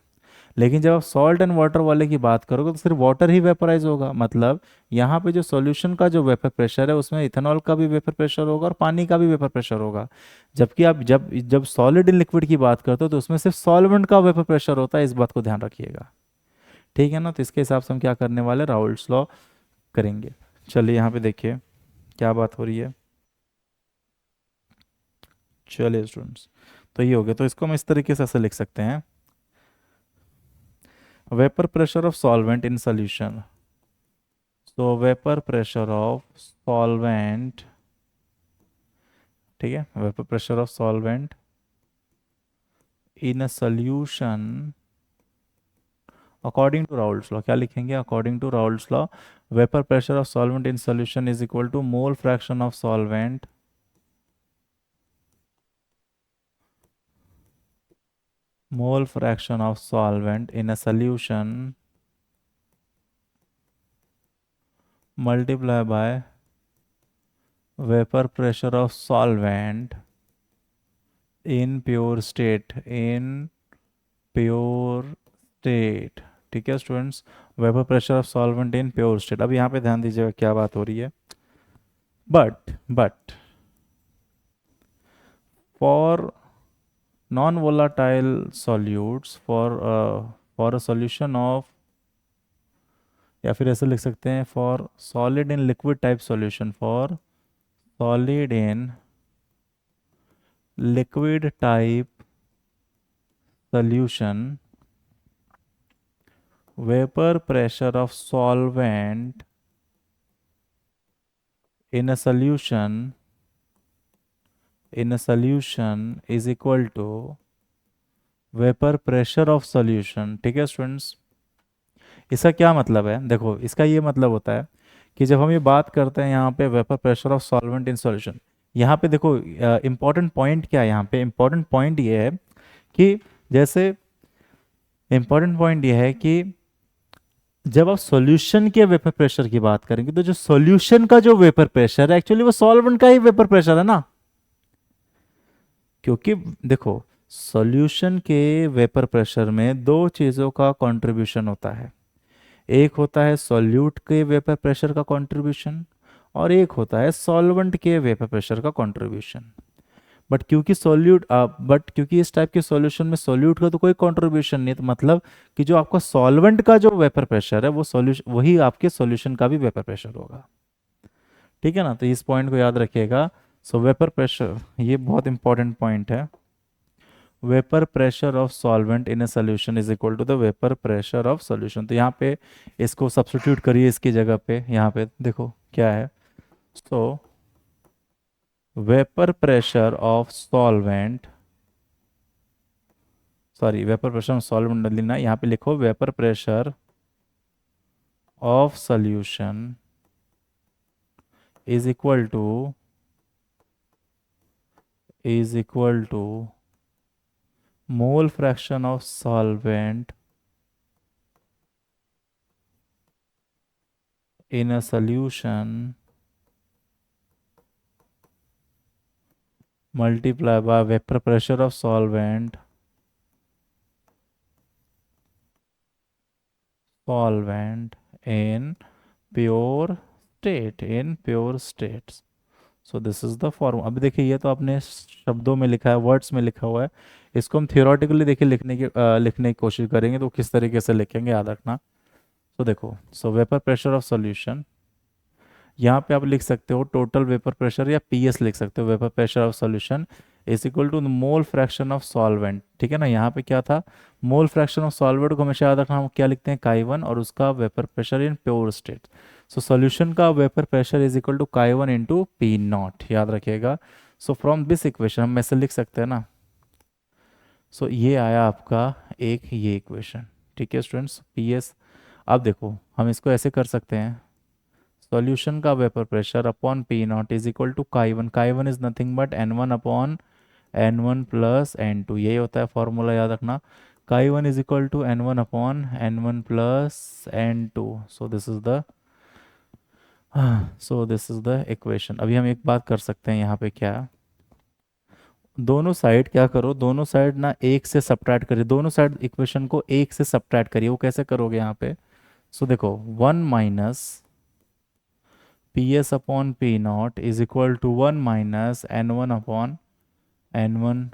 लेकिन जब आप सॉल्ट एंड वाटर वाले की बात करोगे तो सिर्फ वाटर ही वेपराइज होगा। मतलब यहाँ पे जो सॉल्यूशन का जो वेपर प्रेशर है उसमें इथेनॉल का भी वेपर प्रेशर होगा और पानी का भी वेपर प्रेशर होगा। जबकि आप जब जब सॉलिड इन लिक्विड की बात करते हो तो उसमें सिर्फ सॉल्वेंट का वेपर प्रेशर होता है। इस बात को ध्यान रखिएगा, ठीक है ना। तो इसके हिसाब से हम क्या करने वाले, राउल्ट्स लॉ करेंगे। चलिए यहाँ पे देखिए क्या बात हो रही है। चलिए स्टूडेंट्स, तो ये हो गया। तो इसको हम इस तरीके से ऐसे लिख सकते हैं, vapour pressure of solvent in solution, so vapor pressure of solvent ठीक है, vapour pressure of solvent in a solution according to Raoult's law, क्या लिखेंगे, according to Raoult's law vapour pressure of solvent in solution is equal to mole fraction of solvent mole fraction of solvent in a solution multiply by vapor pressure of solvent in pure state, in pure state। ठीक है students, vapour pressure of solvent in pure state. अब यहाँ पे ध्यान दीजिएगा क्या बात हो रही है। But for non volatile solutes, for a solution of, या फिर ऐसे लिख सकते हैं for solid in liquid type solution, for solid in liquid type solution vapor pressure of solvent in a solution is equal to vapor pressure of solution। ठीक है students, इसका क्या मतलब है, देखो इसका ये मतलब होता है कि जब हम ये बात करते हैं यहाँ पे vapour pressure of solvent in solution, यहाँ पे देखो इंपॉर्टेंट पॉइंट क्या है, यहाँ पे इंपॉर्टेंट पॉइंट ये है कि जैसे इंपॉर्टेंट पॉइंट ये है कि जब आप सॉल्यूशन के वेपर प्रेशर की बात करेंगे तो जो सॉल्यूशन का जो वेपर प्रेशर है एक्चुअली वो सॉल्वेंट का ही वेपर प्रेशर है ना, क्योंकि देखो सॉल्यूशन के वेपर प्रेशर में दो चीज़ों का कंट्रीब्यूशन होता है, एक होता है सॉल्यूट के वेपर प्रेशर का कंट्रीब्यूशन और एक होता है सॉल्वेंट के वेपर प्रेशर का कंट्रीब्यूशन। बट क्योंकि इस टाइप के सॉल्यूशन में सॉल्यूट का तो कोई कंट्रीब्यूशन नहीं है, तो मतलब कि जो आपका सॉल्वेंट का जो वेपर प्रेशर है वो सॉल्यूशन वही आपके सॉल्यूशन का भी वेपर प्रेशर होगा। ठीक है ना, तो इस पॉइंट को याद रखिएगा। सो वेपर प्रेशर, ये बहुत इंपॉर्टेंट पॉइंट है, vapour pressure of solvent in a solution is equal to the vapour pressure of solution. तो यहाँ पे इसको सब्स्टिट्यूट करिए इसकी जगह पे, यहाँ पे देखो क्या है। So vapour pressure of solvent, sorry vapour pressure of solvent लेना, यहाँ पे लिखो vapour pressure of solution is equal to mole fraction of solvent in a solution multiply by vapor pressure of solvent in pure states। So this is the form. अभी देखिए ये तो आपने शब्दों में लिखा है, वर्ड्स में लिखा हुआ है, इसको हम थियोरेटिकली देखिए लिखने की कोशिश करेंगे तो किस तरीके से लिखेंगे याद रखना। तो देखो, so vapour pressure of solution, यहाँ पे आप लिख सकते हो टोटल वेपर प्रेशर या पीएस लिख सकते हो, vapour pressure of solution is equal to mole fraction of solvent. ठीक है ना, यहाँ पे क्या था, मोल फ्रैक्शन ऑफ सॉल्वेंट को हमेशा याद रखना, हम क्या लिखते हैं काई 1 और उसका vapour pressure in pure state. So solution का vapour pressure is equal to chi 1 into P not, याद रखिएगा। सो फ्रॉम दिस इक्वेशन हम ऐसे लिख सकते हैं ना, सो ये आया आपका एक ये इक्वेशन। ठीक है स्टूडेंट्स, पीएस। अब देखो हम इसको ऐसे कर सकते हैं, सॉल्यूशन का vapour pressure upon P naught is equal to chi 1 is nothing but n1 upon n1 plus n2, यही होता है फॉर्मूला, याद रखना। Chi 1 is equal to n1 upon n1 plus n2। So this is the equation. अभी हम एक बात कर सकते हैं यहाँ पे, क्या दोनों साइड क्या करो, दोनों साइड ना एक से सब्ट्रैक्ट करिए, दोनों साइड इक्वेशन को एक से सब्ट्रैक्ट करिए। वो कैसे करोगे यहाँ पे, सो देखो 1 minus P S upon P naught is equal to 1 minus n1 upon n1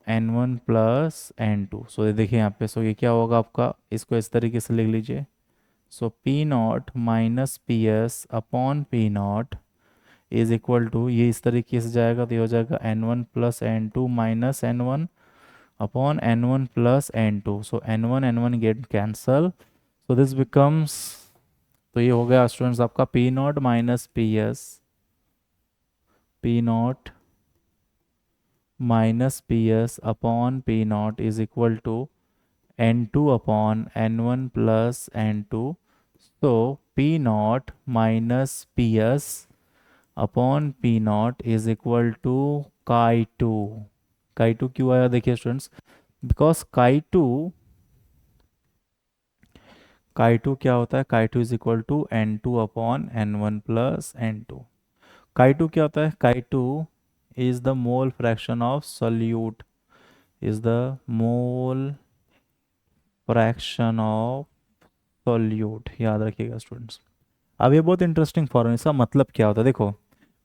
n1 plus n2। So ये देखिए यहाँ पे, सो ये क्या होगा आपका, इसको इस तरीके से लिख लीजिए। So P naught minus P S upon P naught is equal to, ये इस तरीके से जाएगा तो ये हो जाएगा n1 plus n2 minus n1 upon n1 plus n2। So n1 get cancel, so this becomes, तो ये हो गया स्टूडेंट्स आपका P naught minus P S P naught minus P S upon P naught is equal to N two upon N one plus N two. तो P naught minus P S upon P naught is equal to chi two. Chi two क्यों आया देखिए students, because काई two क्या होता है, chi two is equal to N two upon N one plus N two. Chi two क्या होता है, chi two is the mole fraction of solute, is the mole fraction of solute, याद रखिएगा students. अब ये बहुत इंटरेस्टिंग फॉर्मूला, इसका मतलब क्या होता है देखो,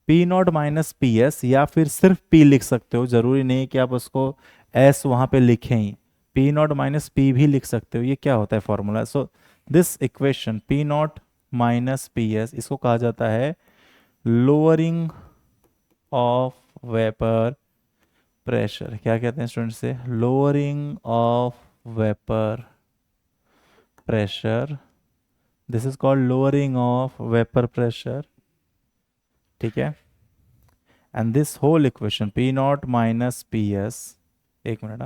P naught minus P S, या फिर सिर्फ पी लिख सकते हो, जरूरी नहीं कि आप उसको एस वहां पे लिखें ही, पी नॉट माइनस पी भी लिख सकते हो। ये क्या होता है formula, so this equation P naught minus P S, इसको कहा जाता है लोअरिंग ऑफ वेपर प्रेशर। क्या कहते हैं स्टूडेंट से, lowering of vapour pressure, this is called lowering of vapour pressure, ठीक है। And this whole equation P naught minus P S, एक minute,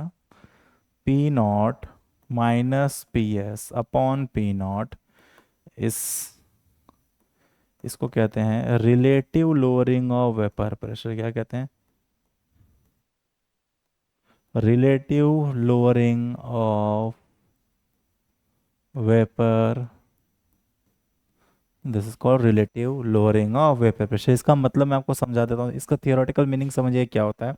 P naught minus P S upon P naught, इस इसको कहते हैं relative lowering of vapour pressure. क्या कहते हैं, relative lowering of vapour, this is called relative lowering of vapour pressure. इसका मतलब मैं आपको समझा देता हूँ, इसका थियोरेटिकल मीनिंग समझिए क्या होता है।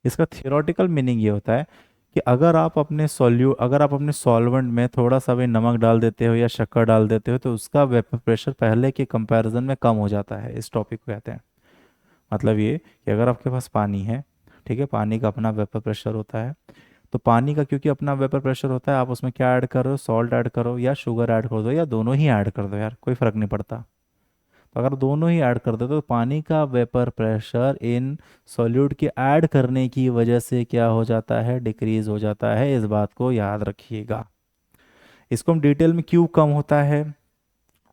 इसका थियोरेटिकल मीनिंग ये होता है कि अगर आप अपने सॉल्वेंट में थोड़ा सा भी नमक डाल देते हो या शक्कर डाल देते हो, तो उसका वेपर प्रेशर पहले के कंपैरिजन में कम हो जाता है। इस टॉपिक को कहते हैं, मतलब ये कि अगर आपके पास पानी है, ठीक है, पानी का अपना वेपर प्रेशर होता है, तो पानी का क्योंकि अपना वेपर प्रेशर होता है, आप उसमें क्या ऐड कर रहे हो, सॉल्ट ऐड करो या शुगर ऐड कर दो या दोनों ही ऐड कर दो यार, कोई फर्क नहीं पड़ता। तो अगर दोनों ही ऐड कर दो तो पानी का वेपर प्रेशर इन सॉल्यूट के ऐड करने की वजह से क्या हो जाता है, डिक्रीज हो जाता है। इस बात को याद रखिएगा। इसको हम डिटेल में क्यों कम होता है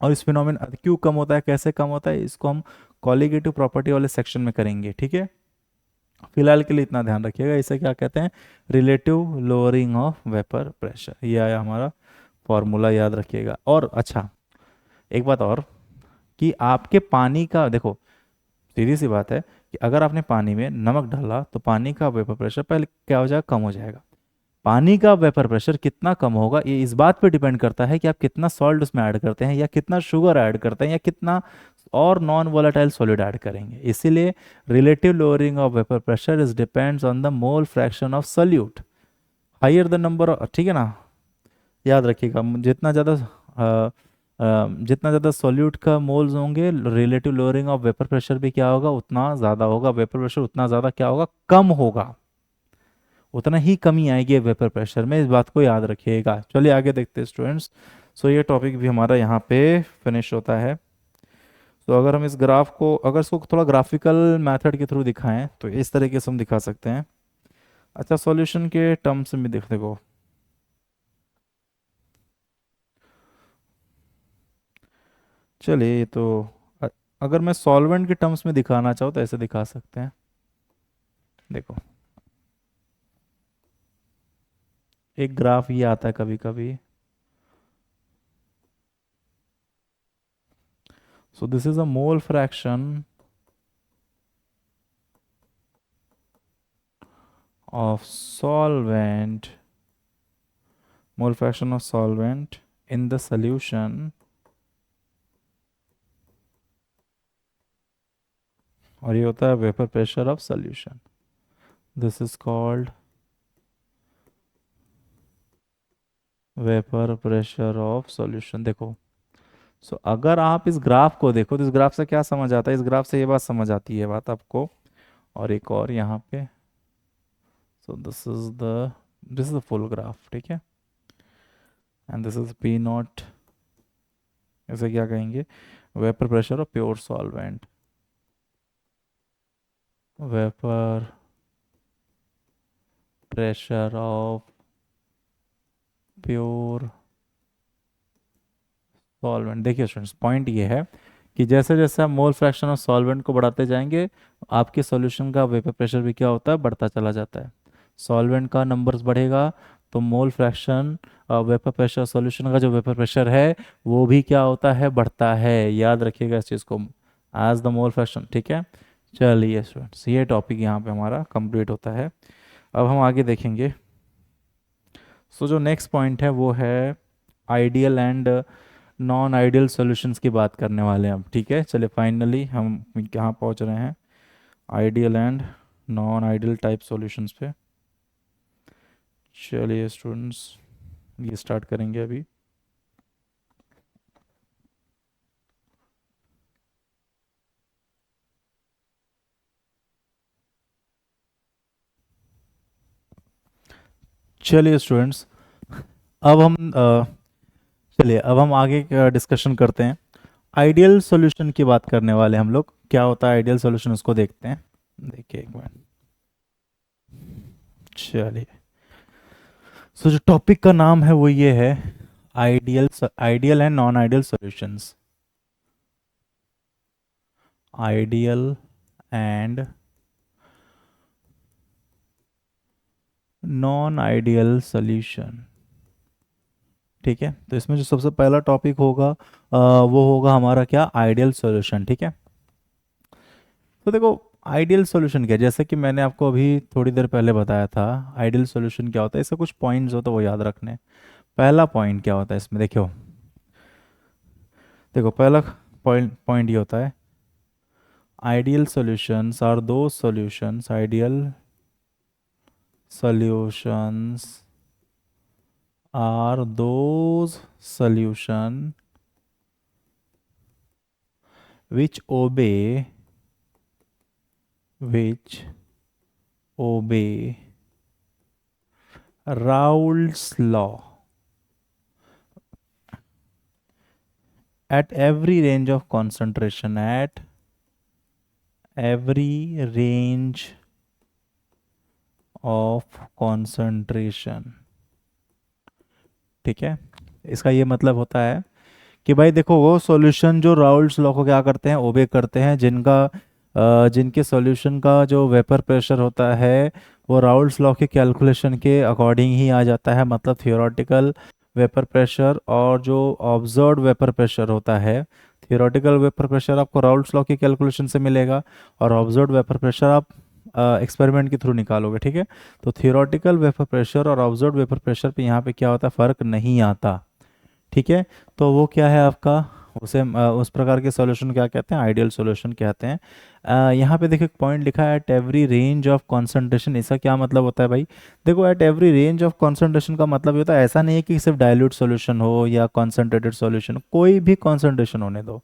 और इस फिनोमेन क्यों कम होता है, कैसे कम होता है, इसको हम कॉलिगेटिव प्रॉपर्टी वाले सेक्शन में करेंगे, ठीक है। फिलहाल के लिए इतना ध्यान रखिएगा, इसे क्या कहते हैं, relative lowering of vapour pressure. ये आया हमारा फॉर्मूला, याद रखिएगा। और अच्छा, एक बात और, कि आपके पानी का देखो, सीधी सी बात है कि अगर आपने पानी में नमक डाला तो पानी का वेपर प्रेशर पहले क्या हो जाएगा, कम हो जाएगा। पानी का वेपर प्रेशर कितना कम होगा, ये इस बात पे डिपेंड करता है कि आप कितना सॉल्ट उसमें ऐड करते हैं या कितना शुगर ऐड करते हैं या कितना और नॉन वोलेटाइल सॉलिड ऐड करेंगे। इसीलिए relative lowering of vapour pressure is depends on the mole fraction of solute, higher the number, ठीक है ना। याद रखिएगा, जितना ज़्यादा सॉल्यूट का मोल्स होंगे, relative lowering of vapour pressure भी क्या होगा, उतना ज़्यादा होगा। वेपर प्रेशर उतना ज़्यादा क्या होगा, कम होगा, उतना ही कमी आएगी वेपर प्रेशर में। इस बात को याद रखिएगा। चलिए आगे देखते हैं स्टूडेंट्स। सो ये टॉपिक भी हमारा यहाँ पे फिनिश होता है। तो अगर हम इस ग्राफ को, अगर इसको थोड़ा ग्राफिकल मेथड के थ्रू दिखाएं तो इस तरीके से हम दिखा सकते हैं। अच्छा, सॉल्यूशन के टर्म्स में देख देखो, चलिए ये तो अ- अगर मैं सॉल्वेंट के टर्म्स में दिखाना चाहूँ तो ऐसे दिखा सकते हैं, देखो एक ग्राफ ये आता है कभी कभी। सो this is a mole fraction of solvent, mole fraction of solvent in the solution, और ये होता है vapour pressure of solution. This is called vapour pressure of solution. देखो, सो अगर आप इस ग्राफ को देखो तो इस ग्राफ से क्या समझ आता है, इस ग्राफ से ये बात समझ आती है बात आपको। और एक और यहाँ पे, सो this is the full graph, ठीक है। And this is P not, इसे क्या कहेंगे, vapour pressure of pure solvent, vapour pressure of pure solvent. देखिए स्टूडेंट्स, पॉइंट ये है कि जैसे जैसे आप मोल फ्रैक्शन ऑफ सॉल्वेंट को बढ़ाते जाएंगे, आपके सॉल्यूशन का वेपर प्रेशर भी क्या होता है, बढ़ता चला जाता है। सॉल्वेंट का नंबर्स बढ़ेगा तो mole fraction, vapour pressure, solution का जो वेपर प्रेशर है वो भी क्या होता है, बढ़ता है। याद रखिएगा इस चीज़ को, एज द मोल फ्रैक्शन। ठीक है, चलिए स्टूडेंट्स, ये टॉपिक यहाँ पे हमारा कंप्लीट होता है। अब हम आगे देखेंगे। सो जो नेक्स्ट पॉइंट है वो है ideal and non ideal solutions की बात करने वाले हैं हम। ठीक है, चलिए फाइनली हम कहाँ पहुँच रहे हैं, ideal and non ideal type solutions पे। चलिए स्टूडेंट्स, ये स्टार्ट करेंगे अभी। चलिए स्टूडेंट्स, अब हम चलिए अब हम आगे डिस्कशन करते हैं। आइडियल सॉल्यूशन की बात करने वाले हम लोग। क्या होता है आइडियल सॉल्यूशन, उसको देखते हैं। देखिए एक मिनट। चलिए, सो जो टॉपिक का नाम है वो ये है, ideal ideal and non ideal solutions. Ideal and non ideal solution. ठीक है, तो इसमें जो सबसे पहला टॉपिक होगा वो होगा हमारा क्या, आइडियल सॉल्यूशन। ठीक है, तो देखो आइडियल सॉल्यूशन क्या है, जैसे कि मैंने आपको अभी थोड़ी देर पहले बताया था। आइडियल सॉल्यूशन क्या होता है, इसका कुछ पॉइंट्स हो तो वो याद रखने हैं। पहला पॉइंट क्या होता है इसमें, देखो देखो पहला पॉइंट पॉइंट ये होता है, ideal solutions are those solutions, ideal solutions are those solution which obey Raoult's law at every range of concentration, at every range of concentration। ठीक है, इसका ये मतलब होता है कि भाई देखो वो सॉल्यूशन जो राउल्ट्स लॉ को क्या करते हैं, ओबे करते हैं, जिनका जिनके सॉल्यूशन का जो वेपर प्रेशर होता है वो राउल्ट्स लॉ के कैलकुलेशन के अकॉर्डिंग ही आ जाता है। मतलब थियोरेटिकल वेपर प्रेशर और जो ऑब्जर्व्ड वेपर प्रेशर होता है, थियोरेटिकल वेपर प्रेशर आपको राउल्ट्स लॉ के कैलकुलेशन से मिलेगा और ऑब्जर्व्ड वेपर प्रेशर आप एक्सपेरिमेंट के थ्रू निकालोगे। ठीक है, तो थियोरेटिकल वेपर प्रेशर और ऑब्जर्व्ड वेपर प्रेशर पे यहाँ पे क्या होता है, फ़र्क नहीं आता। ठीक है, तो वो क्या है आपका, उसे उस प्रकार के सॉल्यूशन क्या कहते हैं, आइडियल सॉल्यूशन कहते हैं। यहाँ पे देखो एक पॉइंट लिखा है, at every range of concentration. इसका क्या मतलब होता है भाई, देखो at every range of concentration का मतलब ये होता है, ऐसा नहीं है कि सिर्फ डाइल्यूट सॉल्यूशन हो या कॉन्सेंट्रेटेड सॉल्यूशन, कोई भी कॉन्सेंट्रेशन होने दो,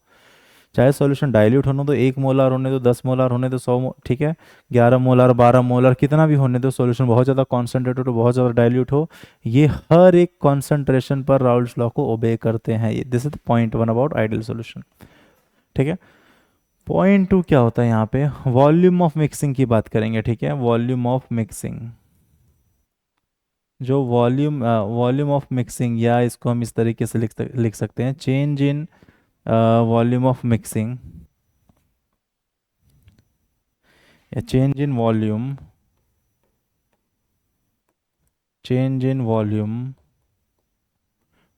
चाहे सॉल्यूशन डाइल्यूट होने दो, 1 मोलार होने दो, 10 मोलार होने दो, 100, ठीक है, 11 मोलार, 12 मोलार, कितना भी होने दो, सॉल्यूशन बहुत ज़्यादा कॉन्सेंट्रेटेड हो, बहुत ज़्यादा डाइल्यूट हो, ये हर एक कॉन्सेंट्रेशन पर राउल्ट्स लॉ को ओबे करते हैं। ये this is the point one about ideal solution. ठीक है, पॉइंट टू क्या होता है, यहाँ पे वॉल्यूम ऑफ मिक्सिंग की बात करेंगे। ठीक है, वॉल्यूम ऑफ मिक्सिंग, जो वॉल्यूम ऑफ मिक्सिंग, या इसको हम इस तरीके से लिख सकते हैं, change in volume of mixing, या change in volume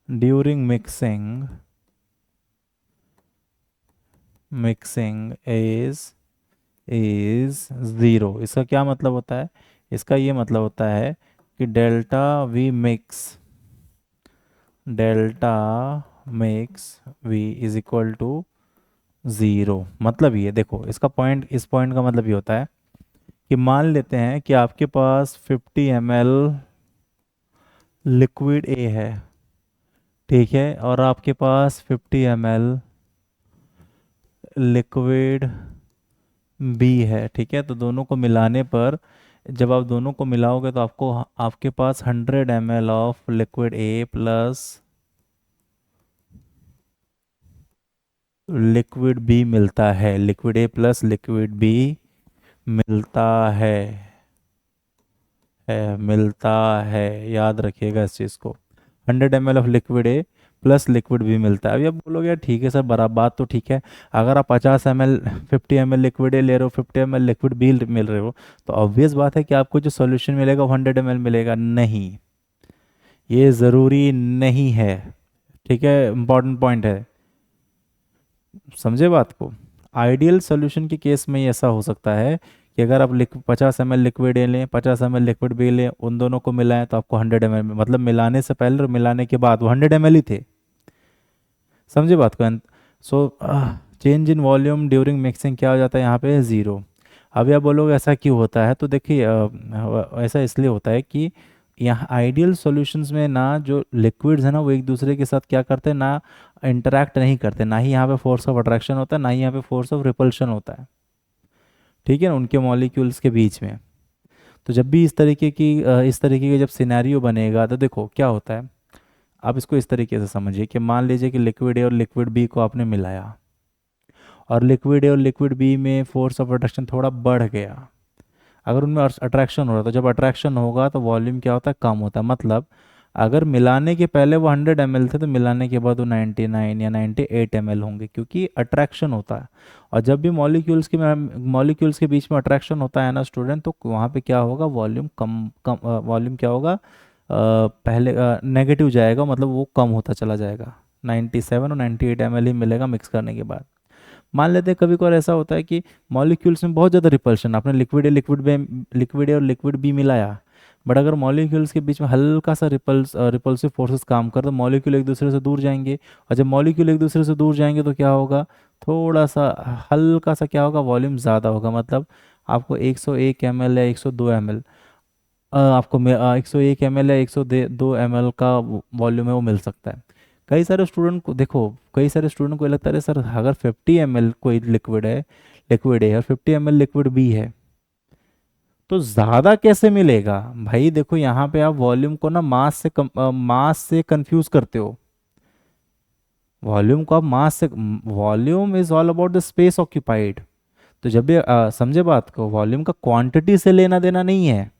during mixing is zero. इसका क्या मतलब होता है, इसका ये मतलब होता है कि delta mix V is equal to zero. मतलब ये देखो, इसका पॉइंट, इस पॉइंट का मतलब ये होता है कि मान लेते हैं कि आपके पास 50 ml लिक्विड ए है, ठीक है, और आपके पास 50 ml लिक्विड बी है। ठीक है, तो दोनों को मिलाने पर, जब आप दोनों को मिलाओगे तो आपको, आपके पास 100 ml of liquid A plus liquid B मिलता है, liquid A plus liquid B मिलता मिलता है। याद रखिएगा इस चीज़ को, 100 ml of liquid A plus liquid भी मिलता है। अभी आप बोलोगे यार ठीक है सर, बराबर बात तो ठीक है, अगर आप 50 ml 50 ml लिक्विड ले रहे हो, 50 ml लिक्विड बी मिल रहे हो, तो ऑब्वियस बात है कि आपको जो सॉल्यूशन मिलेगा वो 100 ml मिलेगा। नहीं, ये ज़रूरी नहीं है। ठीक है, इंपॉर्टेंट पॉइंट है, समझे बात को। आइडियल सॉल्यूशन के केस में ये ऐसा हो सकता है कि अगर आप 50 ml लिक्विड ए लें, 50 ml लिक्विड बी लें, उन दोनों को मिलाएं तो आपको 100 ml में, मतलब मिलाने से पहले और मिलाने के बाद वो 100 ml ही थे। समझे बात को। So change in volume during mixing क्या हो जाता है यहाँ पे, ज़ीरो। अब आप बोलोगे ऐसा क्यों होता है, तो देखिए ऐसा इसलिए होता है कि यहाँ आइडियल सॉल्यूशंस में ना जो लिक्विड्स है ना वो एक दूसरे के साथ क्या करते हैं, ना इंटरैक्ट नहीं करते, ना ही यहाँ पे फोर्स ऑफ अट्रैक्शन होता है, ना ही यहाँ पे फोर्स ऑफ रिपल्शन होता है। ठीक है ना, उनके मॉलिक्यूल्स के बीच में। तो जब भी इस तरीके का जब सिनेरियो बनेगा तो देखो क्या होता है। आप इसको इस तरीके से समझिए कि मान लीजिए कि लिक्विड ए और लिक्विड बी को आपने मिलाया, और लिक्विड ए और लिक्विड बी में फोर्स ऑफ अट्रैक्शन थोड़ा बढ़ गया। अगर उनमें अट्रैक्शन हो रहा है तो जब अट्रैक्शन होगा तो वॉल्यूम क्या होता है, कम होता है। मतलब अगर मिलाने के पहले वो 100 ml थे तो मिलाने के बाद वो 99 या 98 ml होंगे, क्योंकि अट्रैक्शन होता है। और जब भी मॉलिक्यूल्स के बीच में अट्रैक्शन होता है ना स्टूडेंट, तो वहाँ पे क्या होगा, वॉल्यूम कम कम वॉल्यूम क्या होगा, पहले नेगेटिव जाएगा, मतलब वो कम होता चला जाएगा। 97 और 98 ml ही मिलेगा मिक्स करने के बाद। मान लेते हैं कभी कभार ऐसा होता है कि मॉलिक्यूल्स में बहुत ज़्यादा रिपल्शन, आपने लिक्विड ए और लिक्विड बी मिलाया, बट अगर मॉलिक्यूल्स के बीच में हल्का सा रिपल्सिव फोर्सेस काम कर तो मॉलिक्यूल एक दूसरे से दूर जाएंगे। और जब मॉलिक्यूल एक दूसरे से दूर जाएंगे तो क्या होगा, थोड़ा सा हल्का सा क्या होगा, वॉल्यूम ज़्यादा होगा। मतलब आपको 101 ml या 102 ml, आपको 101 ml या 102 ml का वॉल्यूम है वो मिल सकता है। कई सारे स्टूडेंट को ये लगता है, अरे सर अगर 50 ml कोई लिक्विड है और 50 ml लिक्विड बी है तो ज़्यादा कैसे मिलेगा। भाई देखो यहाँ पे आप वॉल्यूम को ना मास से कंफ्यूज करते हो। वॉल्यूम को आप मास से, volume is all about the space occupied. तो जब भी समझे बात को, वॉल्यूम का क्वांटिटी से लेना देना नहीं है।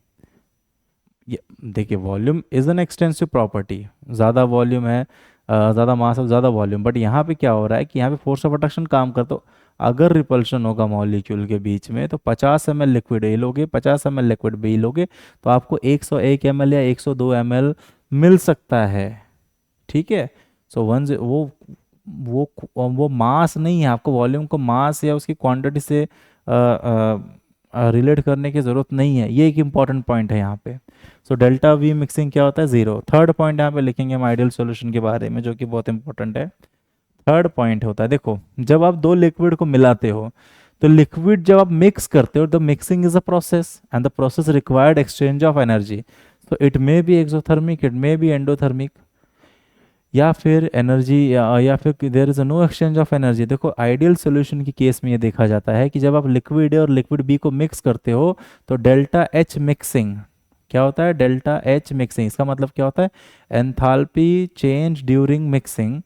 देखिए volume is an extensive property, ज़्यादा वॉल्यूम है, ज़्यादा मास है, ज़्यादा वॉल्यूम। बट यहाँ पे क्या हो रहा है कि यहाँ पे फोर्स ऑफ अट्रैक्शन काम कर, तो अगर रिपल्शन होगा मॉलिक्यूल के बीच में तो 50 ml लिक्विड ए लोगे, 50 ml लिक्विड बी लोगे, तो आपको 101 ml या 102 ml मिल सकता है। ठीक है। सो वन वो मास नहीं है, आपको वॉल्यूम को मास या उसकी क्वांटिटी से रिलेट करने की ज़रूरत नहीं है। ये एक इंपॉर्टेंट पॉइंट है यहाँ पे। सो डेल्टा वी मिक्सिंग क्या होता है, ज़ीरो। थर्ड पॉइंट यहाँ पे लिखेंगे हम आइडियल सॉल्यूशन के बारे में, जो कि बहुत इंपॉर्टेंट है। थर्ड पॉइंट होता है, देखो जब आप दो लिक्विड को मिलाते हो तो लिक्विड जब आप मिक्स करते हो, the mixing is a process and the process required exchange of energy. So it may be exothermic, it may be endothermic, या फिर एनर्जी या फिर there is no exchange of energy. देखो आइडियल सॉल्यूशन की case में ये देखा जाता है कि जब आप लिक्विड ए और लिक्विड बी को मिक्स करते हो तो डेल्टा एच मिक्सिंग क्या होता है, डेल्टा एच मिक्सिंग। इसका मतलब क्या होता है, enthalpy change during mixing.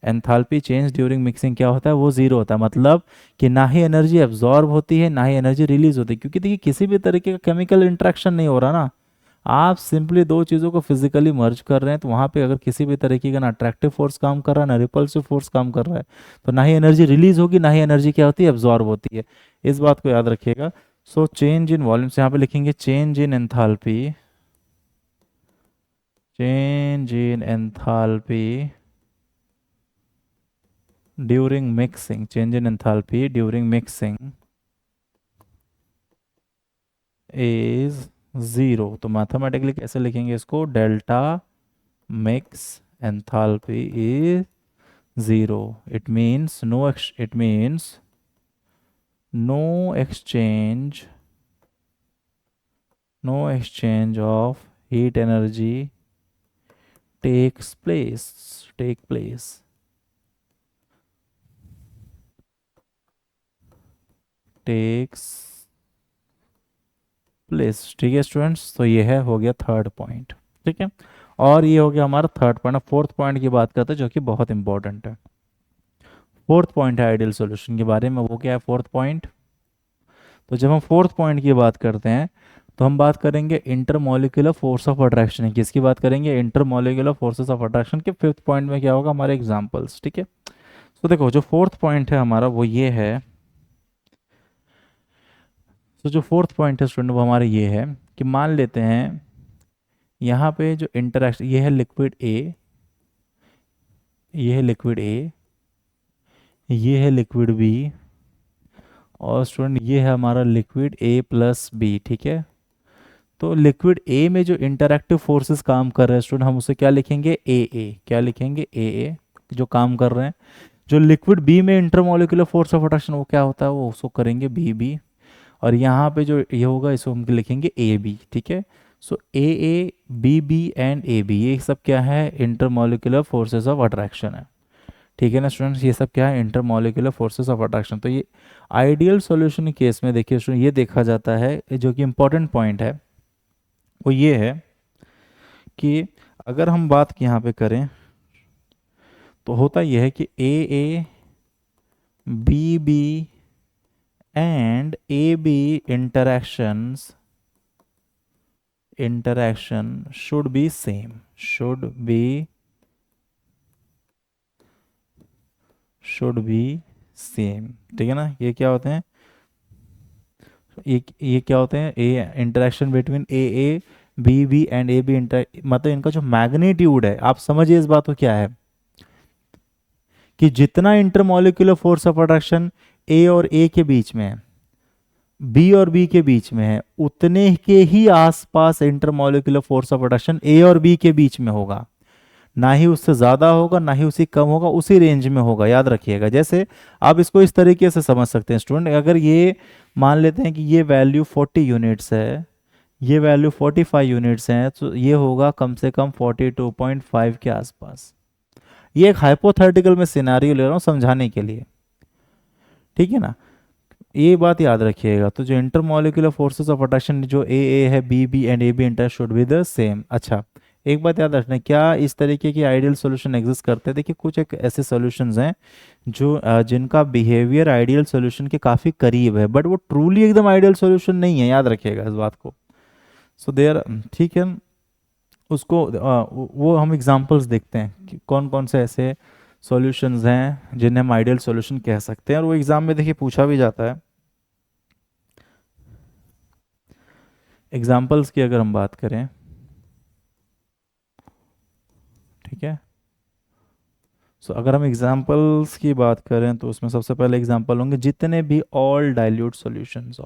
Enthalpy change during mixing क्या होता है, वो जीरो होता है। मतलब कि ना ही एनर्जी एब्जॉर्ब होती है ना ही एनर्जी रिलीज होती है, क्योंकि देखिए किसी भी तरीके का केमिकल इंट्रैक्शन नहीं हो रहा ना, आप सिंपली दो चीज़ों को फिजिकली मर्ज कर रहे हैं। तो वहाँ पे अगर किसी भी तरीके का ना अट्रैक्टिव फोर्स काम कर रहा है ना रिपल्सिव फोर्स काम कर रहा है, तो ना ही एनर्जी रिलीज होगी ना ही एनर्जी क्या होती है, एब्जॉर्ब होती है। इस बात को याद रखिएगा। सो चेंज इन वॉल्यूम से यहाँ पे लिखेंगे change in enthalpy, change in enthalpy during mixing, change in enthalpy during mixing is zero. तो मैथमेटिकली कैसे लिखेंगे इसको, delta mix enthalpy is zero. It means no exchange of heat energy take place ठीक है स्टूडेंट्स, तो ये है हो गया थर्ड पॉइंट। ठीक है, और ये हो गया हमारा थर्ड पॉइंट। फोर्थ पॉइंट की बात करते हैं जो कि बहुत इंपॉर्टेंट है। फोर्थ पॉइंट है आइडियल सॉल्यूशन के बारे में, वो क्या है फोर्थ पॉइंट। तो जब हम फोर्थ पॉइंट की बात करते हैं तो हम बात करेंगे इंटरमोलिकुलर फोर्स ऑफ अट्रैक्शन। किसकी बात करेंगे? इंटरमोलिकुलर फोर्सेस ऑफ अट्रैक्शन के फिफ्थ पॉइंट में क्या होगा? हमारे एग्जांपल्स। ठीक है, तो देखो जो फोर्थ पॉइंट है हमारा वो ये है। तो जो फोर्थ पॉइंट है स्टूडेंट वो हमारा ये है कि मान लेते हैं यहाँ पे जो इंटरेक्शन, ये है लिक्विड ए, ये है लिक्विड ए, ये है लिक्विड बी, और स्टूडेंट ये है हमारा लिक्विड ए प्लस बी। ठीक है, तो लिक्विड ए में जो इंटरैक्टिव फोर्सेस काम कर रहे हैं स्टूडेंट, हम उसे क्या लिखेंगे? ए। क्या लिखेंगे? ए जो काम कर रहे हैं। जो लिक्विड बी में इंटरमोलिकुलर फोर्स ऑफ अट्रैक्शन वो क्या होता है? वो उसको करेंगे बी। और यहाँ पे जो ये होगा इसको हम लिखेंगे ए बी। ठीक है, so A B and A B, ये सब क्या है? इंटरमोलिकुलर फोर्सेस ऑफ अट्रैक्शन है। ठीक है ना स्टूडेंट्स, ये सब क्या है? Intermolecular forces of attraction. तो ये आइडियल सॉल्यूशन के केस में देखिए स्टूडेंट ये देखा जाता है, जो कि इंपॉर्टेंट पॉइंट है वो ये है कि अगर हम बात यहाँ पे करें तो होता यह है कि A B and A B interaction should be same, should be same। ठीक है ना, ये क्या होते हैं? ये क्या होते हैं? A interaction between A B and A B inter, मतलब इनका जो मैग्नीट्यूड है, आप समझिए इस बात को क्या है कि जितना इंटरमोलिकुलर फोर्स ऑफ अट्रैक्शन ए और ए के बीच में है, बी और बी के बीच में है, उतने के ही आसपास इंटरमोलिकुलर फोर्स ऑफ अट्रैक्शन ए और बी के बीच में होगा। ना ही उससे ज़्यादा होगा ना ही उससे कम होगा, उसी रेंज में होगा। याद रखिएगा, जैसे आप इसको इस तरीके से समझ सकते हैं स्टूडेंट, अगर ये मान लेते हैं कि ये वैल्यू 40 यूनिट्स है, ये वैल्यू 45 यूनिट्स हैं, तो ये होगा कम से कम 42.5 के आसपास। ये एक हाइपोथेटिकल में सिनारियो ले रहा हूँ समझाने के लिए। ठीक है ना, ये बात याद रखिएगा। तो जो इंटरमोलिकुलर फोर्सेस ऑफ अट्रैक्शन जो ए है, B and A B inter should be the same. अच्छा, एक बात याद रखना, क्या इस तरीके की आइडियल सॉल्यूशन एग्जिस्ट करते हैं? देखिए कुछ एक ऐसे सॉल्यूशंस हैं जो जिनका बिहेवियर आइडियल सॉल्यूशन के काफ़ी करीब है, बट वो ट्रूली एकदम आइडियल सॉल्यूशन नहीं है। याद रखिएगा इस बात को। सो देयर, ठीक है, उसको वो हम एग्जांपल्स देखते हैं कि कौन कौन से ऐसे सॉल्यूशंस हैं जिन्हें हम आइडियल सॉल्यूशन कह सकते हैं, और वो एग्जाम में देखिए पूछा भी जाता है। एग्जाम्पल्स की अगर हम बात करें, ठीक है, सो अगर हम एग्जाम्पल्स की बात करें तो उसमें सबसे पहले एग्जाम्पल होंगे जितने भी ऑल डाइल्यूट सॉल्यूशंस,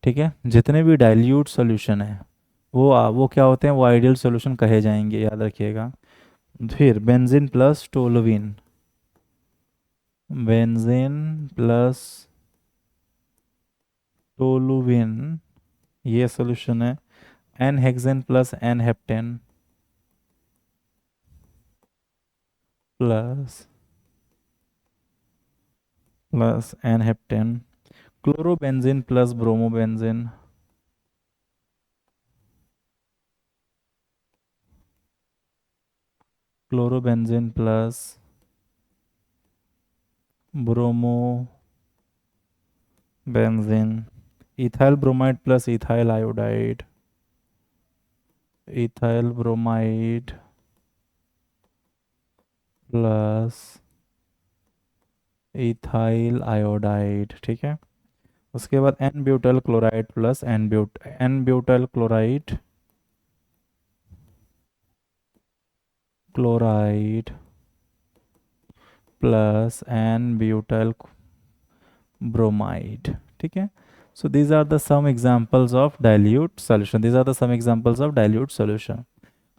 ठीक है, जितने भी डाइल्यूट सॉल्यूशन है वो क्या होते हैं? वो आइडियल सॉल्यूशन कहे जाएंगे। याद रखिएगा। फिर benzene plus toluene, benzene plus toluene ये सॉल्यूशन है। N hexane plus N heptane plus N heptane, chlorobenzene plus bromobenzene, chlorobenzene plus bromobenzene, ethyl bromide plus ethyl iodide, ethyl bromide plus ethyl iodide. ठीक है, उसके बाद N butyl chloride plus N butyl chloride plus N butyl bromide. ठीक है, so these are the some examples of dilute solution, these are the some examples of dilute solution।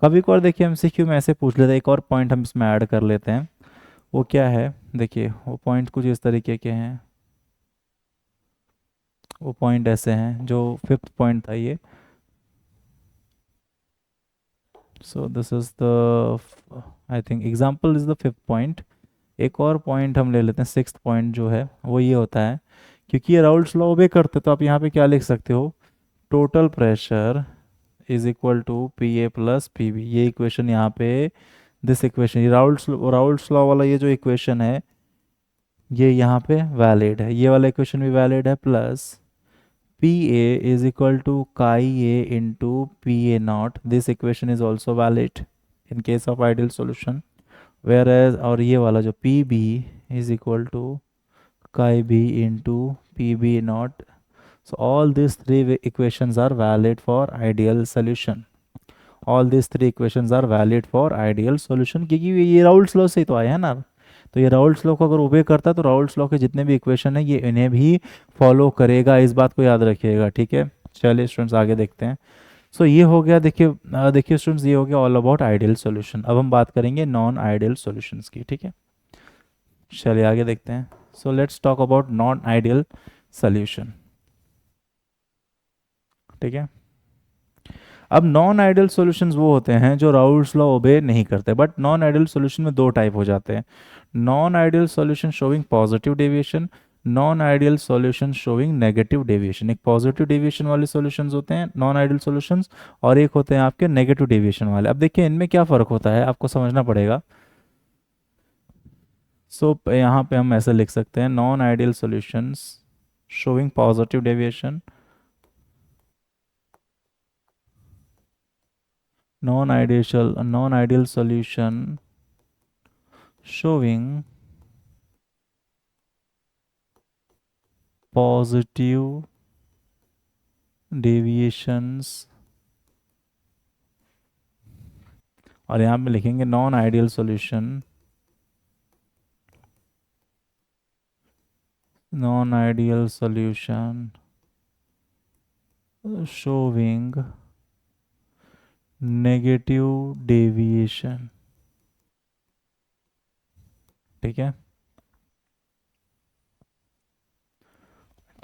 कभी और देखिए MCQ में ऐसे पूछ लेते हैं, एक और पॉइंट हम इसमें ऐड कर लेते हैं। वो क्या है? देखिए वो पॉइंट कुछ इस तरीके के हैं, वो पॉइंट ऐसे हैं, जो फिफ्थ पॉइंट था ये। सो this is the, I think example is the fifth point. एक और पॉइंट हम ले लेते हैं, सिक्स्थ पॉइंट जो है वो ये होता है, क्योंकि ये राउल्ट्स लॉ ओबे करते तो आप यहाँ पे क्या लिख सकते हो? Total pressure is equal to P A plus P B. ये इक्वेशन यहाँ पे दिस इक्वेशन, राउल्ट्स लॉ वाला ये जो इक्वेशन है ये यहाँ पे वैलिड है, ये वाला इक्वेशन भी वैलिड है, plus P A is equal to chi A into P A naught, this equation is also valid in case of ideal solution, whereas और ये वाला जो P B is equal to chi b into pb naught. So all these three equations are valid for ideal solution. All these three equations are valid for ideal solution, क्योंकि ये Raoult's law से तो आया है ना। तो ये Raoult's law को अगर ओबे करता है तो राउल्ट्स लॉ के जितने भी इक्वेशन है ये इन्हें भी फॉलो करेगा, इस बात को याद रखिएगा, ठीक है। चलिए स्टूडेंट्स आगे देखते हैं। सो ये हो गया, देखिए देखिए स्टूडेंट्स ये हो गया ऑल अबाउट आइडियल सॉल्यूशन। अब हम बात करेंगे नॉन आइडियल सॉल्यूशंस की, ठीक है। चलिए आगे देखते हैं। So let's talk about non ideal solution, ठीक है। अब नॉन आइडियल सॉल्यूशंस वो होते हैं जो राउल्ट्स लॉ ओबे नहीं करते, बट नॉन आइडियल सॉल्यूशन में दो टाइप हो जाते हैं, non ideal solution showing positive deviation, non ideal solution showing negative deviation. एक पॉजिटिव डेविएशन वाले सॉल्यूशंस होते हैं नॉन आइडियल सॉल्यूशंस, और एक होते हैं आपके नेगेटिव डेविएशन वाले। अब देखिए इनमें क्या फ़र्क होता है आपको समझना पड़ेगा। सो यहाँ पे हम ऐसे लिख सकते हैं, non ideal solutions showing positive deviation, non-ideal solution showing positive deviations, और यहाँ पे लिखेंगे non ideal solution showing negative deviation, ठीक है।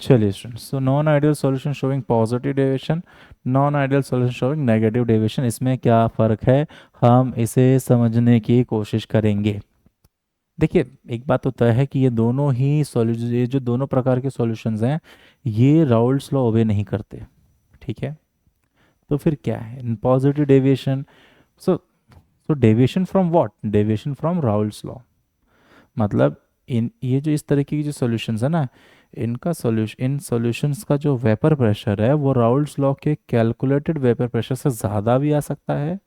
चलिए students, so non ideal solution showing positive deviation, non ideal solution showing negative deviation, इसमें क्या फ़र्क है हम इसे समझने की कोशिश करेंगे। देखिए एक बात तो तय है कि ये दोनों ही सॉल्यूशन, ये जो दोनों प्रकार के सॉल्यूशंस हैं ये राउल्ट्स लॉ ओबे नहीं करते, ठीक है। तो फिर क्या है positive deviation, so so deviation from what, deviation from Raoult's law, मतलब इन ये जो इस तरीके की जो सॉल्यूशंस है ना, इनका सॉल्यूशन, इन सॉल्यूशंस का जो वेपर प्रेशर है वो राउल्ट्स लॉ के कैलकुलेटेड वेपर प्रेशर से ज़्यादा भी आ सकता है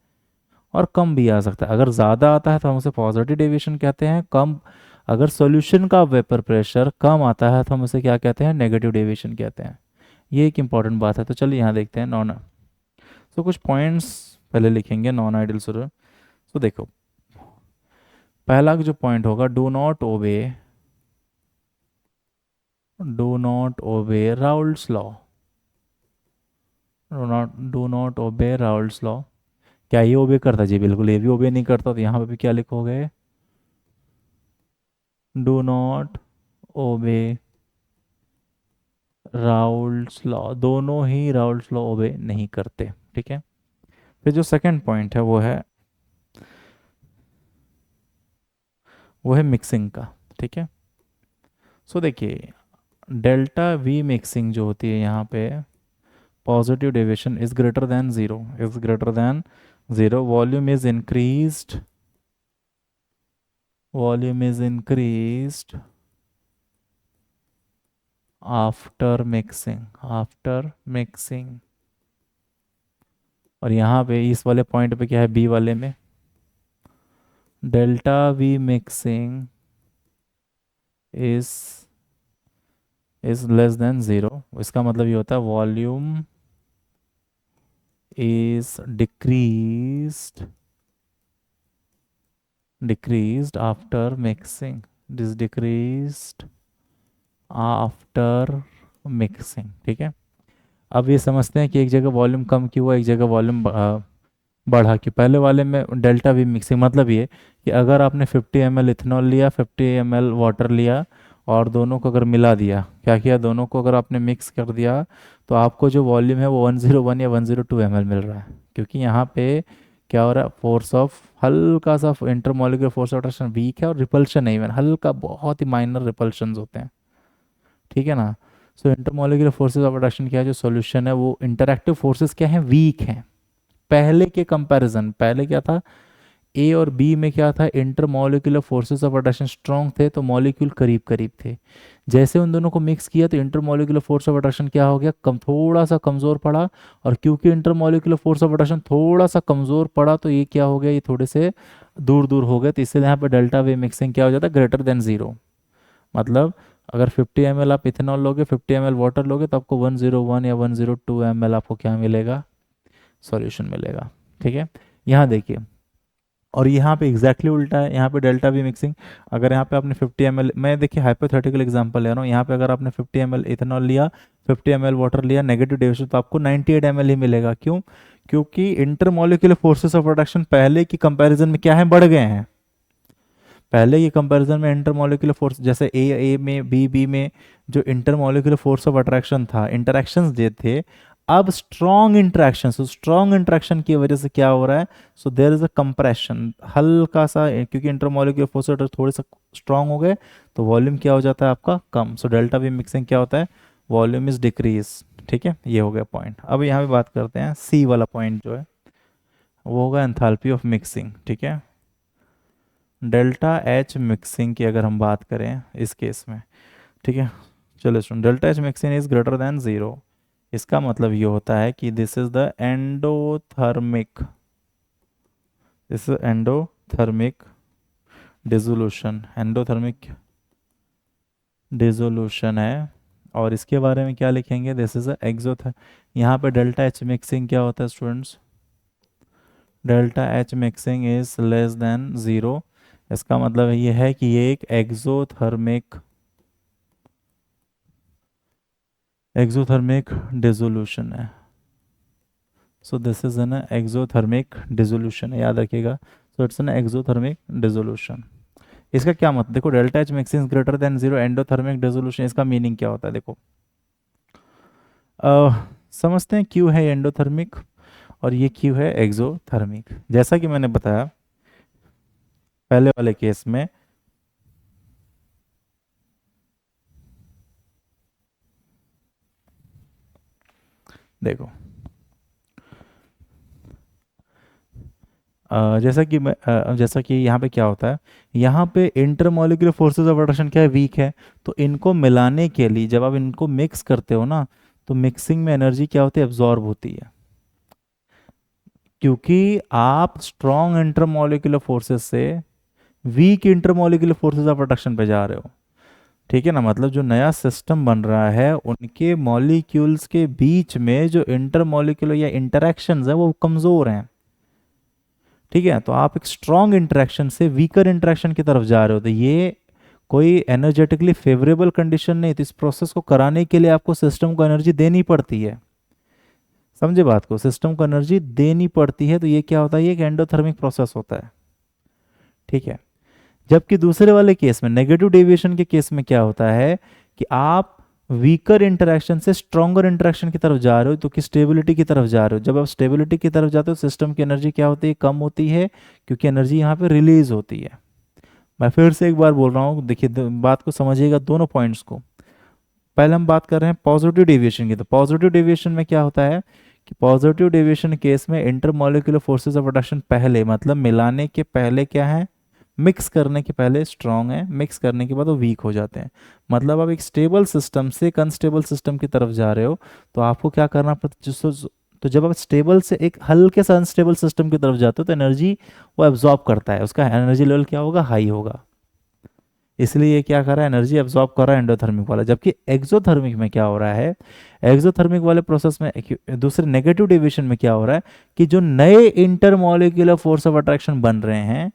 और कम भी आ सकता है। अगर ज़्यादा आता है तो हम उसे पॉजिटिव डेविएशन कहते हैं, कम अगर सॉल्यूशन का वेपर प्रेशर कम आता है तो हम उसे क्या कहते हैं, नेगेटिव डेविएशन कहते हैं। ये एक इंपॉर्टेंट बात है। तो चलिए यहाँ देखते हैं नॉन, तो कुछ पॉइंट्स पहले लिखेंगे नॉन आइडियल सॉल्यूशन। तो देखो पहला जो पॉइंट होगा, do not obey Raoult's law, do not obey Raoult's law. क्या ये ओबे करता जी, बिल्कुल ये भी ओबे नहीं करता। तो यहाँ पे भी क्या लिखोगे, do not obey Raoult's law, दोनों ही राउल्ट्स लॉ ओबे नहीं करते, ठीक है। फिर जो सेकंड पॉइंट है वो है मिक्सिंग का, ठीक है। सो देखिए डेल्टा वी मिक्सिंग जो होती है यहाँ पे, positive deviation is greater than zero, volume is increased after mixing. और यहाँ पे इस वाले पॉइंट पे क्या है, बी वाले में delta we mixing is less than zero. इसका मतलब ये होता है volume is decreased after mixing, it is decreased after mixing, ठीक है। अब ये समझते हैं कि एक जगह वॉल्यूम कम क्यों हुआ, एक जगह वॉल्यूम बढ़ा क्यों। पहले वाले में डेल्टा वी मिक्सिंग मतलब ये कि अगर आपने 50 ml इथेनॉल लिया, 50 ml वाटर लिया और दोनों को अगर मिला दिया, क्या किया, दोनों को अगर आपने मिक्स कर दिया तो आपको जो वॉल्यूम है वो 101 या 102 ml मिल रहा है, क्योंकि यहाँ पे क्या हो रहा है, फोर्स ऑफ हल्का सा intermolecular force of attraction weak है और रिपल्शन नहीं है, हल्का बहुत ही माइनर रिपल्शन होते हैं, ठीक है ना। सो इंटरमॉलिक्यूलर फोर्सेज ऑफ अट्रैक्शन क्या है, जो सॉल्यूशन है वो इंटरैक्टिव फोर्सेस क्या है, वीक हैं। पहले के कंपैरिजन, पहले क्या था, ए और बी में क्या था, intermolecular forces of attraction strong थे, तो मॉलिक्यूल करीब करीब थे। जैसे उन दोनों को मिक्स किया तो इंटरमॉलिक्यूलर फोर्स ऑफ अट्रैक्शन क्या हो गया, कम, थोड़ा सा कमज़ोर पड़ा। और क्योंकि इंटरमॉलिक्यूलर फोर्स ऑफ अट्रैक्शन थोड़ा सा कमज़ोर पड़ा तो ये क्या हो गया, ये थोड़े से दूर दूर हो गए, तो इसलिए यहाँ पे डेल्टा वे मिक्सिंग क्या हो जाता है, ग्रेटर देन ज़ीरो। मतलब अगर 50 ml आप इथेनॉल लोगे, 50 ml वाटर लोगे, तो आपको 101 या 102 ml आपको क्या मिलेगा, सॉल्यूशन मिलेगा। ठीक है, यहाँ देखिए, और यहाँ पे एग्जैक्टली उल्टा है, यहाँ पे डेल्टा वी मिक्सिंग। अगर यहाँ पे आपने 50 ml, मैं देखिए हाइपोथेटिकल एग्जांपल ले रहा हूँ, यहाँ पे अगर आपने 50 ml इथेनॉल लिया, 50 ml वाटर लिया, नेगेटिव डेविएशन, तो आपको 98 ml ही मिलेगा। क्यों? क्योंकि इंटरमॉलिक्यूलर फोर्सेस ऑफ अट्रैक्शन पहले की कंपैरिजन में क्या है, बढ़ गए हैं। पहले की कंपैरिजन में इंटरमॉलिक्यूलर फोर्स, जैसे ए में, बी में जो इंटरमॉलिक्यूलर फोर्स ऑफ अट्रैक्शन था, इंटरेक्शंस जो थे, अब strong interaction, so strong interaction की वजह से क्या हो रहा है, so there is a compression, हल्का सा, क्योंकि इंटरमॉलिक्यूलर फोर्स थोड़े से स्ट्रॉन्ग हो गए, तो वॉल्यूम क्या हो जाता है आपका, कम। सो डेल्टा वी मिक्सिंग क्या होता है, वॉल्यूम इज डिक्रीज। ठीक है, ये हो गया पॉइंट। अब यहाँ पे बात करते हैं सी वाला पॉइंट जो है, वो होगा एंथैल्पी ऑफ मिक्सिंग। ठीक है, डेल्टा एच मिक्सिंग की अगर हम बात करें इस केस में, ठीक है, चलो सुन, delta H mixing is greater than zero. इसका मतलब ये होता है कि this is the endothermic, this is endothermic dissolution, endothermic dissolution है। और इसके बारे में क्या लिखेंगे, दिस इज एक्सोथ, यहाँ पे डेल्टा एच मिक्सिंग क्या होता है students, delta H mixing is less than zero. इसका मतलब ये है कि ये एक एक्सोथर्मिक, एक्सोथर्मिक डिसोल्यूशन है। So this is an exothermic dissolution, याद रखिएगा। So it's an exothermic dissolution. इसका क्या मतलब, देखो delta H mixing greater than zero, endothermic dissolution, इसका मीनिंग क्या होता है, देखो समझते हैं। क्यू है एंडोथर्मिक और ये क्यू है एक्सोथर्मिक। जैसा कि मैंने बताया पहले वाले केस में, देखो जैसा कि यहाँ पे क्या होता है, यहाँ पे इंटरमॉलिक्यूलर फोर्सेस ऑफ अट्रैक्शन क्या है, वीक है। तो इनको मिलाने के लिए जब आप इनको मिक्स करते हो ना, तो मिक्सिंग में एनर्जी क्या होती है, एब्जॉर्ब होती है। क्योंकि आप स्ट्रॉन्ग इंटरमॉलिक्यूलर फोर्सेस से weak intermolecular forces of attraction पे जा रहे हो। ठीक है ना, मतलब जो नया सिस्टम बन रहा है उनके मॉलिक्यूल्स के बीच में जो इंटरमॉलिक्यूलर या इंटरेक्शंस है वो कमज़ोर हैं। ठीक है, तो आप एक स्ट्रॉन्ग इंटरेक्शन से वीकर इंटरेक्शन की तरफ जा रहे हो, तो ये कोई एनर्जेटिकली फेवरेबल कंडीशन नहीं। तो इस प्रोसेस को कराने के लिए आपको सिस्टम को एनर्जी देनी पड़ती है। समझे बात को, सिस्टम को एनर्जी देनी पड़ती है, तो ये क्या होता है, ये एक एंडोथर्मिक प्रोसेस होता है। ठीक है, जबकि दूसरे वाले केस में, नेगेटिव डेविएशन के केस में क्या होता है कि आप वीकर इंटरेक्शन से स्ट्रॉन्गर इंटरेक्शन की तरफ जा रहे हो, तो कि स्टेबिलिटी की तरफ जा रहे हो। जब आप स्टेबिलिटी की तरफ जाते हो, सिस्टम की एनर्जी क्या होती है, कम होती है, क्योंकि एनर्जी यहाँ पे रिलीज होती है। मैं फिर से एक बार बोल रहा हूँ, देखिए बात को समझिएगा, दोनों पॉइंट्स को। पहले हम बात कर रहे हैं पॉजिटिव डेविएशन की, तो पॉजिटिव डेविएशन में क्या होता है कि पॉजिटिव डेविएशन केस में इंटरमॉलिक्यूलर फोर्सेस ऑफ अट्रैक्शन पहले, मतलब मिलाने के पहले क्या है, मिक्स करने के पहले स्ट्रांग है, मिक्स करने के बाद वो वीक हो जाते हैं। मतलब आप एक स्टेबल सिस्टम से एक अनस्टेबल सिस्टम की तरफ जा रहे हो, तो आपको क्या करना पड़ता है, तो जब आप स्टेबल से एक हल्के से अनस्टेबल सिस्टम की तरफ जाते हो, तो एनर्जी वो एब्जॉर्ब करता है, उसका एनर्जी लेवल क्या होगा, हाई होगा। इसलिए ये क्या कर रहा है, एनर्जी एब्जॉर्ब कर रहा है एंडोथर्मिक वाला। जबकि एक्सोथर्मिक में क्या हो रहा है, एक्सोथर्मिक वाले प्रोसेस में, दूसरे नेगेटिव डेविएशन में क्या हो रहा है कि जो नए इंटरमॉलिक्यूलर फोर्स ऑफ अट्रैक्शन बन रहे हैं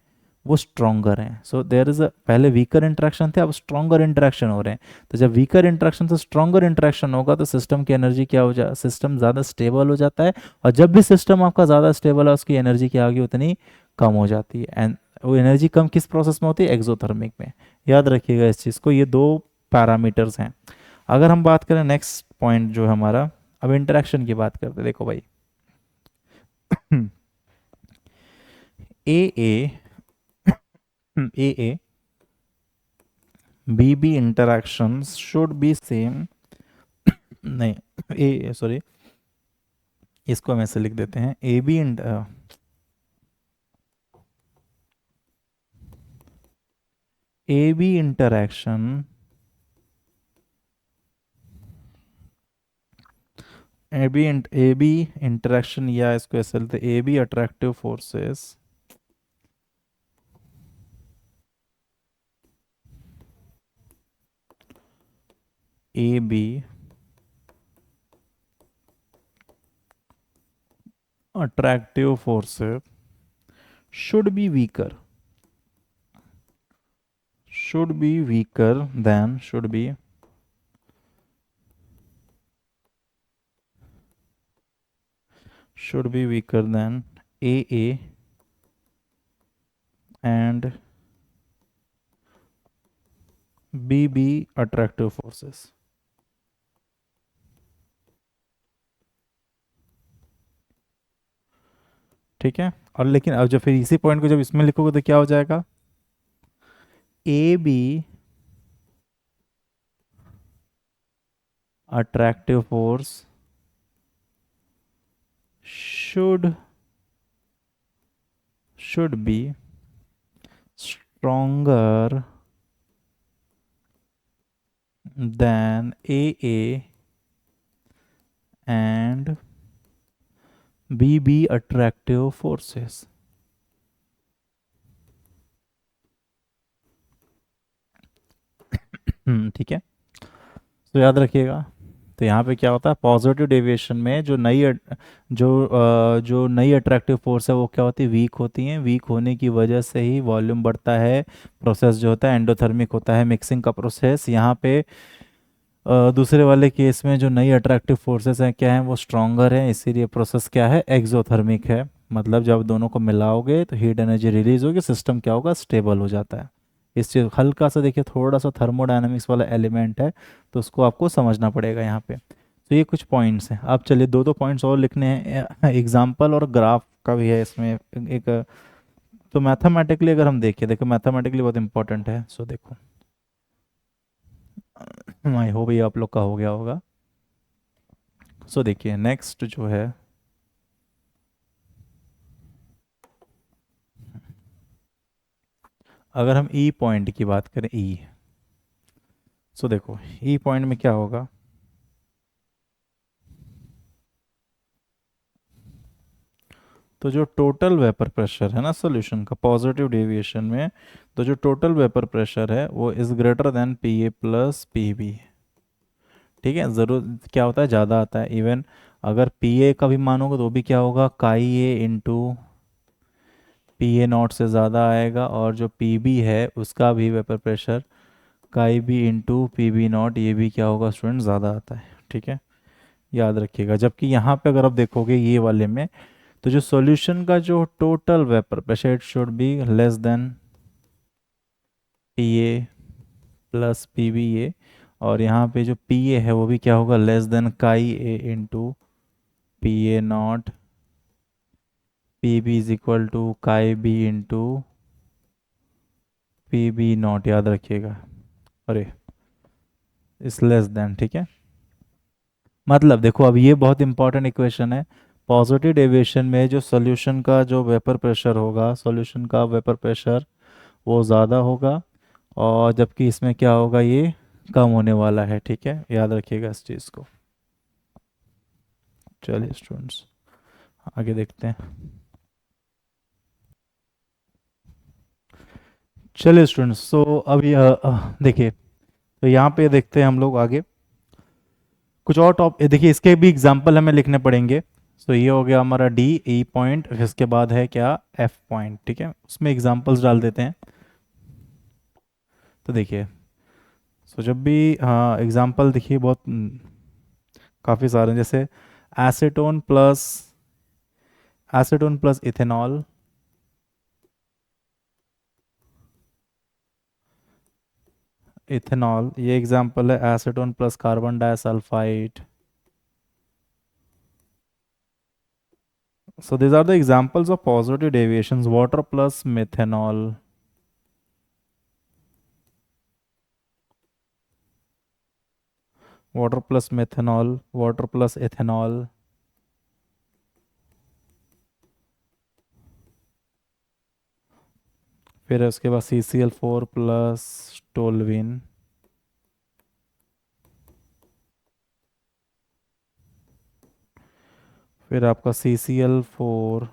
वो स्ट्रॉन्गर हैं। सो देयर इज पहले वीकर इंटरेक्शन थे, अब स्ट्रॉन्गर इंटरेक्शन हो रहे हैं। तो जब वीकर इंटरेक्शन से स्ट्रॉन्गर इंटरेक्शन होगा, तो सिस्टम की एनर्जी क्या हो जा, सिस्टम ज़्यादा स्टेबल हो जाता है। और जब भी सिस्टम आपका ज़्यादा स्टेबल है, उसकी एनर्जी क्या होगी, उतनी कम हो जाती है। एंड वो एनर्जी कम किस प्रोसेस में होती है, एक्सोथर्मिक में। याद रखिएगा इस चीज़ को, ये दो पैरामीटर्स हैं। अगर हम बात करें नेक्स्ट पॉइंट जो है हमारा, अब इंटरेक्शन की बात करते हैं। देखो भाई, A A B B interactions should be same, नहीं, ए सॉरी, इसको हम ऐसे लिख देते हैं, A B A B interaction, A B interaction, या इसको ऐसे लेते A B attractive forces, A B attractive forces should be weaker than AA and BB attractive forces. ठीक है। और लेकिन अब जब फिर इसी पॉइंट को जब इसमें लिखोगे तो क्या हो जाएगा, ए B attractive force should be stronger than AA and BB attractive forces. ठीक है। तो याद रखिएगा, तो यहाँ पे क्या होता है, पॉजिटिव डेविएशन में जो नई अट्रैक्टिव फोर्स है वो क्या होती है, वीक होती हैं। वीक होने की वजह से ही वॉल्यूम बढ़ता है, प्रोसेस जो होता है एंडोथर्मिक होता है, मिक्सिंग का प्रोसेस। यहाँ पे दूसरे वाले केस में जो नई अट्रैक्टिव फोर्सेस हैं क्या हैं, वो स्ट्रॉन्गर हैं, इसीलिए प्रोसेस क्या है, एक्सोथर्मिक है। मतलब जब दोनों को मिलाओगे तो हीट एनर्जी रिलीज होगी, सिस्टम क्या होगा, स्टेबल हो जाता है। इस चीज हल्का सा देखिए, थोड़ा सा थर्मोडायनामिक्स वाला एलिमेंट है, तो उसको आपको समझना पड़ेगा यहाँ पे। तो ये कुछ पॉइंट्स हैं। अब चलिए दो दो पॉइंट्स और लिखने हैं, एग्जाम्पल और ग्राफ का भी है इसमें एक। तो मैथमेटिकली अगर हम देखें, देखो मैथमेटिकली बहुत इंपॉर्टेंट है। सो देखो, आई होप ये आप लोग का हो गया होगा। सो देखिए नेक्स्ट जो है, अगर हम ई पॉइंट की बात करें, ई, सो देखो ई पॉइंट में क्या होगा, तो जो टोटल वेपर प्रेशर है ना सॉल्यूशन का पॉजिटिव डेविएशन में, तो जो टोटल वेपर प्रेशर है वो is greater than P A plus P B. ठीक है, ज़रूर क्या होता है, ज़्यादा आता है। इवन अगर पी ए का भी मानोगे तो भी क्या होगा, काई A into P A not से ज़्यादा आएगा, और जो पी बी है उसका भी vapour pressure chi B into P B naught, ये भी क्या होगा स्टूडेंट, ज़्यादा आता है। ठीक है, याद रखिएगा। जबकि यहाँ पे अगर आप देखोगे ये वाले में, तो जो सॉल्यूशन का जो total vapour pressure it should be less than P A plus P B A, और यहाँ पे जो पी ए है वो भी क्या होगा, less than chi A into P A naught, P B is equal to chi B into P B naught, याद रखिएगा। अरे इस लेस देन, ठीक है। मतलब देखो अब ये बहुत इंपॉर्टेंट इक्वेशन है। पॉजिटिव डेविएशन में जो सॉल्यूशन का जो वेपर प्रेशर होगा, सॉल्यूशन का वेपर प्रेशर वो ज़्यादा होगा, और जबकि इसमें क्या होगा, ये कम होने वाला है। ठीक है, याद रखिएगा इस चीज़ को। चलिए स्टूडेंट्स आगे देखते हैं। चलिए स्टूडेंट्स, सो अभी देखिए, तो यहाँ पे देखते हैं हम लोग आगे कुछ और टॉप, देखिए इसके भी एग्जांपल हमें लिखने पड़ेंगे। सो ये हो गया हमारा डी ई पॉइंट, इसके बाद है क्या, एफ पॉइंट। ठीक है, उसमें एग्जांपल्स डाल देते हैं। तो देखिए, सो जब भी, हाँ एग्जांपल देखिए बहुत काफ़ी सारे हैं, जैसे एसीटोन प्लस इथेनॉल, ये एग्जांपल है। Acetone plus carbon disulphide. So these are the examples of positive deviations. Water plus methanol. Water plus methanol. Water plus ethanol. फिर उसके बाद CCl4 प्लस टोल्विन, फिर आपका CCl4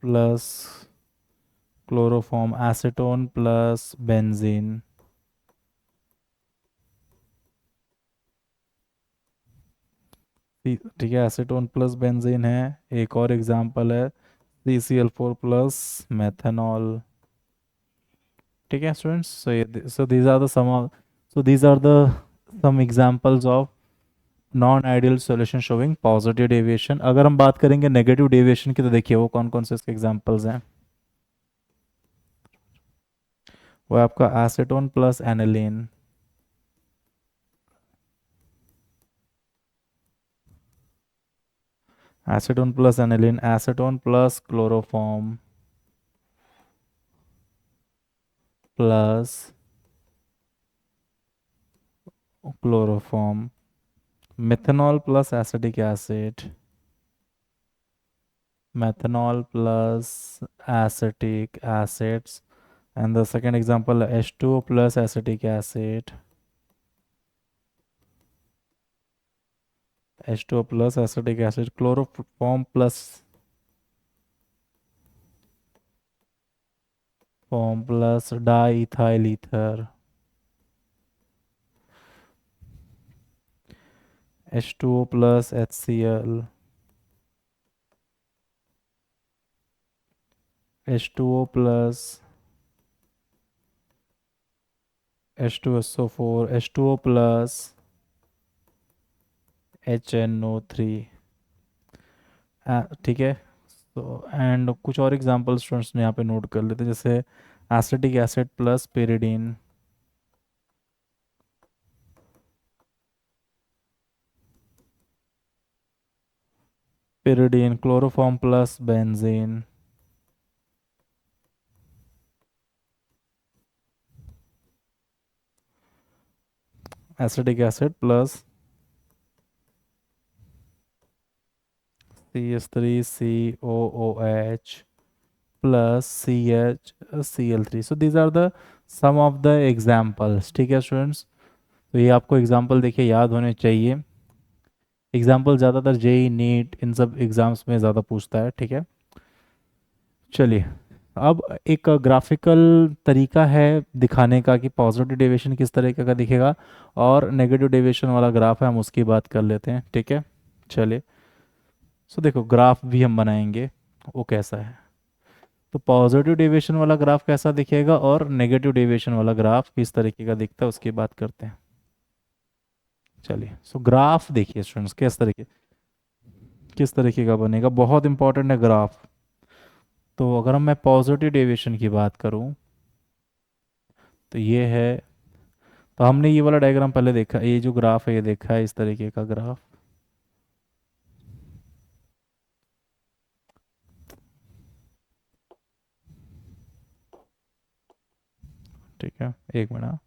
plus chloroform acetone plus benzene. ठीक है, acetone plus benzene है। एक और एग्जांपल है CCl4 प्लस मेथनॉल। ठीक है students, so these are the so these are the some examples of non ideal solution showing positive deviation. अगर हम बात करेंगे नेगेटिव डेविएशन की, तो देखिए वो कौन कौन से इसके एग्जांपल्स हैं। वो है आपका acetone plus aniline, acetone plus aniline, acetone plus chloroform plus chloroform, methanol plus acetic acid, methanol plus acetic acids, and the second example H2O plus acetic acid, H2O plus acetic acid, chloroform plus form plus diethyl ether, H2O plus HCl, H2O plus H2SO4, H2O plus HNO3। ठीक है। तो and कुछ और example students ने यहाँ पे note कर लेते हैं, जैसे acetic acid plus pyridine, pyridine, chloroform plus benzene, acetic acid plus CH3COOH plus CHCl3। So these are the some of the examples। ठीक है स्टूडेंट्स, तो ये आपको एग्जाम्पल देखिए याद होने चाहिए। एग्जाम्पल ज़्यादातर जेई नीट इन सब एग्जाम्स में ज़्यादा पूछता है। ठीक है, चलिए अब एक ग्राफिकल तरीका है दिखाने का कि पॉजिटिव डेविएशन किस तरीके का दिखेगा, और नेगेटिव डेविएशन वाला ग्राफ है, हम उसकी बात कर लेते हैं। ठीक है, चलिए। सो देखो ग्राफ भी हम बनाएंगे, वो कैसा है। तो पॉजिटिव डेविएशन वाला ग्राफ कैसा दिखेगा और नेगेटिव डेविएशन वाला ग्राफ किस तरीके का दिखता है उसकी बात करते हैं। चलिए, सो ग्राफ देखिए स्टूडेंट्स किस तरीके का बनेगा, बहुत इंपॉर्टेंट है ग्राफ। तो अगर मैं पॉजिटिव डेविएशन की बात करूं, तो ये है, तो हमने ये वाला डायग्राम पहले देखा, ये जो ग्राफ है ये देखा है, इस तरीके का ग्राफ। ठीक है, एक मिनट।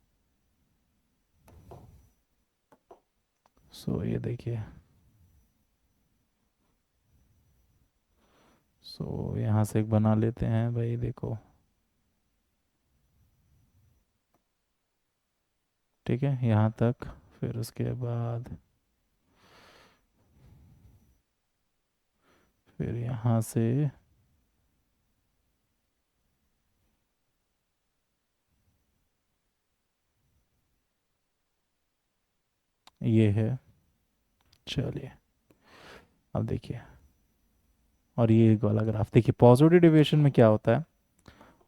सो ये देखिए, सो यहाँ से एक बना लेते हैं भाई, देखो। ठीक है, यहाँ तक। फिर उसके बाद फिर यहाँ से ये है। चलिए अब देखिए, और ये एक वाला ग्राफ देखिए, पॉजिटिव डेविएशन में क्या होता है।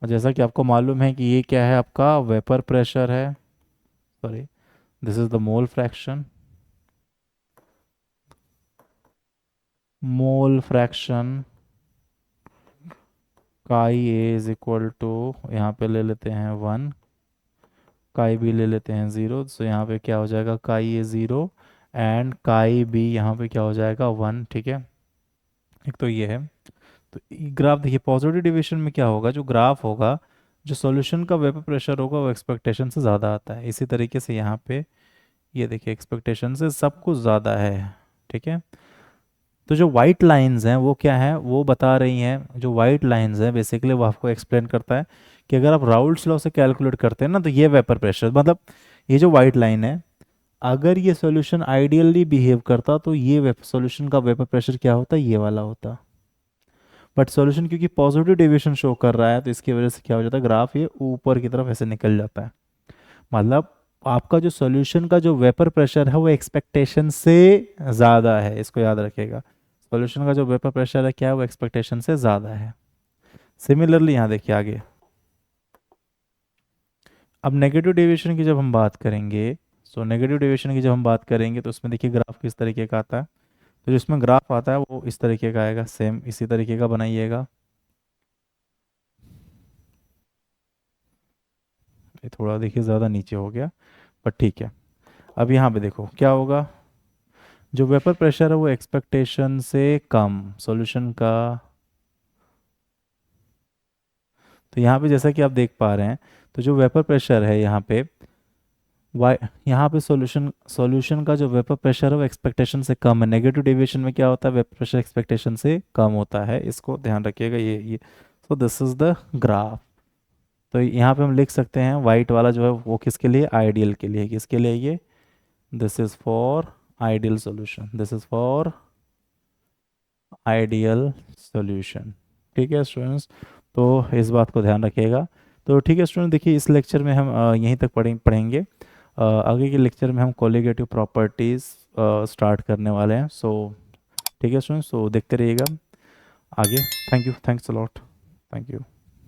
और जैसा कि आपको मालूम है कि ये क्या है, आपका वेपर प्रेशर है, sorry, this is the mole fraction, mole fraction काई ए इज इक्वल टू, यहाँ पे ले लेते हैं 1, काई बी ले लेते हैं 0। तो यहाँ पे क्या हो जाएगा, काई ए 0 एंड काई बी यहाँ पे क्या हो जाएगा 1। ठीक है, एक तो ये है। तो ग्राफ देखिए, पॉजिटिव डिविएशन में क्या होगा, जो ग्राफ होगा, जो सॉल्यूशन का वेपर प्रेशर होगा वो एक्सपेक्टेशन से ज़्यादा आता है। इसी तरीके से यहाँ पे ये देखिए, एक्सपेक्टेशन से सब कुछ ज़्यादा है। ठीक है, तो जो वाइट लाइंस हैं वो क्या है, वो बता रही हैं, जो वाइट लाइंस हैं बेसिकली वो आपको एक्सप्लेन करता है कि अगर आप राउल्ट्स लॉ से कैलकुलेट करते हैं ना, तो ये वेपर प्रेशर, मतलब ये जो वाइट लाइन है, अगर ये सॉल्यूशन आइडियली बिहेव करता तो ये सॉल्यूशन का वेपर प्रेशर क्या होता, ये वाला होता। बट सॉल्यूशन क्योंकि पॉजिटिव डेविएशन शो कर रहा है, तो इसकी वजह से क्या हो जाता है, ग्राफ ये ऊपर की तरफ ऐसे निकल जाता है। मतलब आपका जो सॉल्यूशन का जो वेपर प्रेशर है वो एक्सपेक्टेशन से ज़्यादा है, इसको याद रखिएगा। सॉल्यूशन का जो वेपर प्रेशर है क्या है, वो एक्सपेक्टेशन से ज़्यादा है। सिमिलरली यहाँ देखिए आगे, अब नेगेटिव डेविएशन की जब हम बात करेंगे, सो नेगेटिव डेविएशन की जब हम बात करेंगे तो उसमें देखिए ग्राफ किस तरीके का आता है। तो जिसमें ग्राफ आता है वो इस तरीके का आएगा, सेम इसी तरीके का बनाइएगा। ये थोड़ा देखिए ज़्यादा नीचे हो गया, पर ठीक है। अब यहाँ पे देखो क्या होगा, जो वेपर प्रेशर है वो एक्सपेक्टेशन से कम सॉल्यूशन का। तो यहाँ पे जैसा कि आप देख पा रहे हैं, तो जो वेपर प्रेशर है यहाँ पे, वाई यहाँ पे सॉल्यूशन सॉल्यूशन का जो वेपर प्रेशर है वो एक्सपेक्टेशन से कम है। नेगेटिव डेविएशन में क्या होता है, वेपर प्रेशर एक्सपेक्टेशन से कम होता है, इसको ध्यान रखिएगा। ये सो दिस इज द ग्राफ। तो यहाँ पे हम लिख सकते हैं वाइट वाला जो है वो किसके लिए, आइडियल के लिए, किसके लिए ये, this is for ideal solution, this is for ideal solution. ठीक है स्टूडेंट्स, तो इस बात को ध्यान रखिएगा। तो ठीक है स्टूडेंट, देखिए इस लेक्चर में हम यहीं तक पढ़ेंगे। आगे के लेक्चर में हम कोलिगेटिव प्रॉपर्टीज़ स्टार्ट करने वाले हैं। सो ठीक है स्टूडेंट्स, सो देखते रहिएगा आगे। Thank you, thanks a lot, thank you.